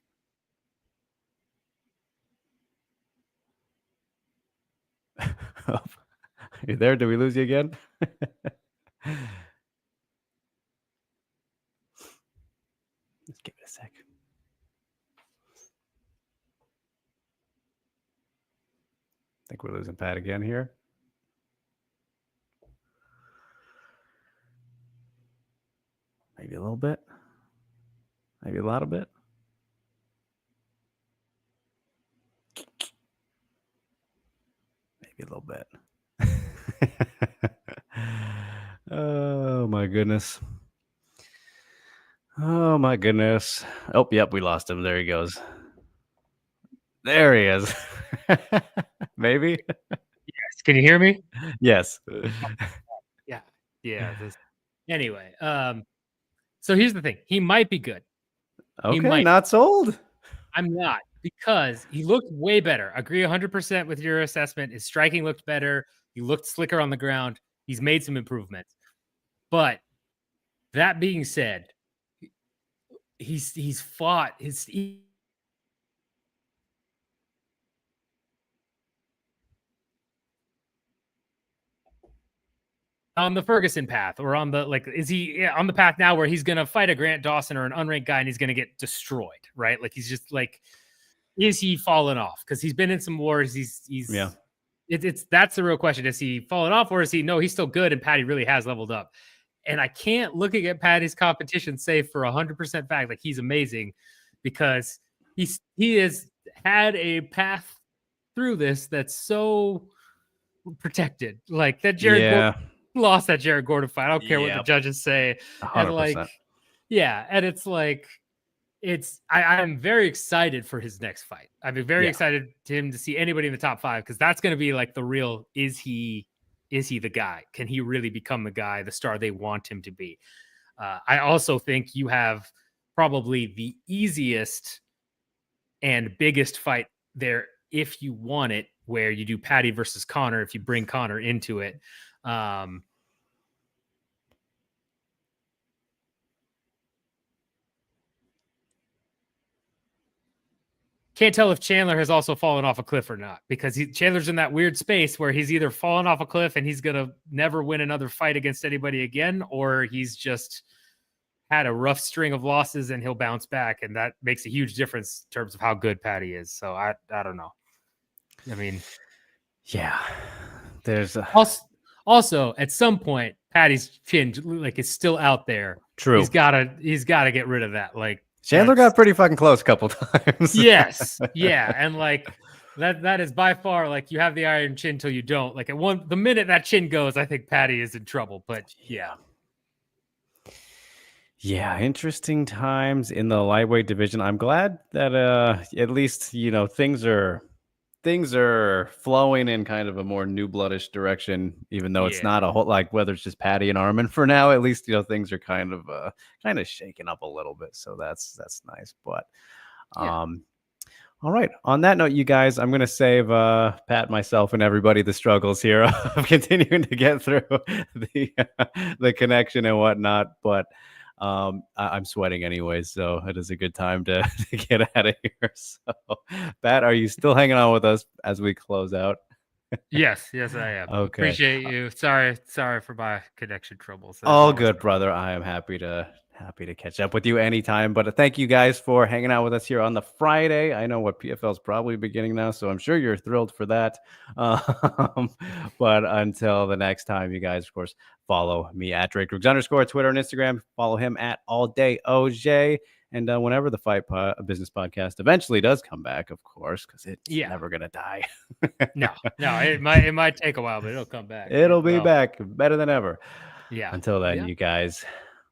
you there? Did we lose you again? Let's give it a sec. I think we're losing Pat again here. Maybe a little bit. Maybe a lot of bit. Maybe a little bit. Oh my goodness. Oh my goodness. Oh, yep, we lost him. There he goes. There he is. Maybe. yes. Can you hear me? Yes. Yeah. Anyway, so here's the thing. He might be good. Okay, not sold. I'm not, because he looked way better. Agree 100% with your assessment. His striking looked better. He looked slicker on the ground. He's made some improvements. But that being said, he's fought his on the Ferguson path, or on the, is he on the path now where he's going to fight a Grant Dawson or an unranked guy and he's going to get destroyed, right? Like, he's just like, is he falling off? Because he's been in some wars. Yeah. That's the real question. Is he falling off, or is he, no, he's still good and Patty really has leveled up? And I can't, looking at Patty's competition, say for 100% fact, like, he's amazing, because he has had a path through this that's so protected. Like, that Jared Gordon lost that Jared Gordon fight. I don't care what the judges say. 100%. And like, yeah. And it's like, I'm very excited for his next fight. I've been very excited to see anybody in the top 5, because that's going to be like the real, is he the guy? Can he really become the guy, the star they want him to be? I also think you have probably the easiest and biggest fight there, if you want it, where you do Patty versus Connor, if you bring Connor into it. Can't tell if Chandler has also fallen off a cliff or not, because Chandler's in that weird space where he's either fallen off a cliff and he's going to never win another fight against anybody again, or he's just had a rough string of losses and he'll bounce back. And that makes a huge difference in terms of how good Patty is. So I don't know. I mean, yeah, there's also at some point, Patty's chin is still out there. True. He's got to get rid of that. Like, Chandler got pretty fucking close a couple times. Yes. Yeah. And like, that is by far, like, you have the iron chin till you don't. Like, the minute that chin goes, I think Patty is in trouble. But yeah. Yeah, interesting times in the lightweight division. I'm glad that at least things are flowing in kind of a more new bloodish direction, even though it's not a whole, like, whether it's just Patty and Armin for now, at least things are kind of shaking up a little bit. So that's nice. But all right. On that note, you guys, I'm gonna save Pat, myself, and everybody the struggles here of continuing to get through the connection and whatnot. But I'm sweating anyway, so it is a good time to get out of here. So, Pat, are you still hanging on with us as we close out? Yes, I am. Okay. Appreciate you. Sorry for my connection troubles. All good, brother. I am happy to Happy to catch up with you anytime. But thank you guys for hanging out with us here on the Friday. I know what PFL is probably beginning now, so I'm sure you're thrilled for that. But until the next time, you guys, of course, follow me at Drake Rooks _ Twitter and Instagram. Follow him at All Day OJ. And whenever the Business Podcast eventually does come back, of course, because it's never gonna die. No, it might take a while, but it'll come back. It'll be back better than ever. Yeah. Until then, you guys,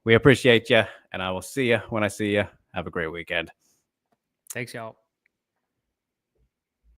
we appreciate you, and I will see you when I see you. Have a great weekend. Thanks, y'all.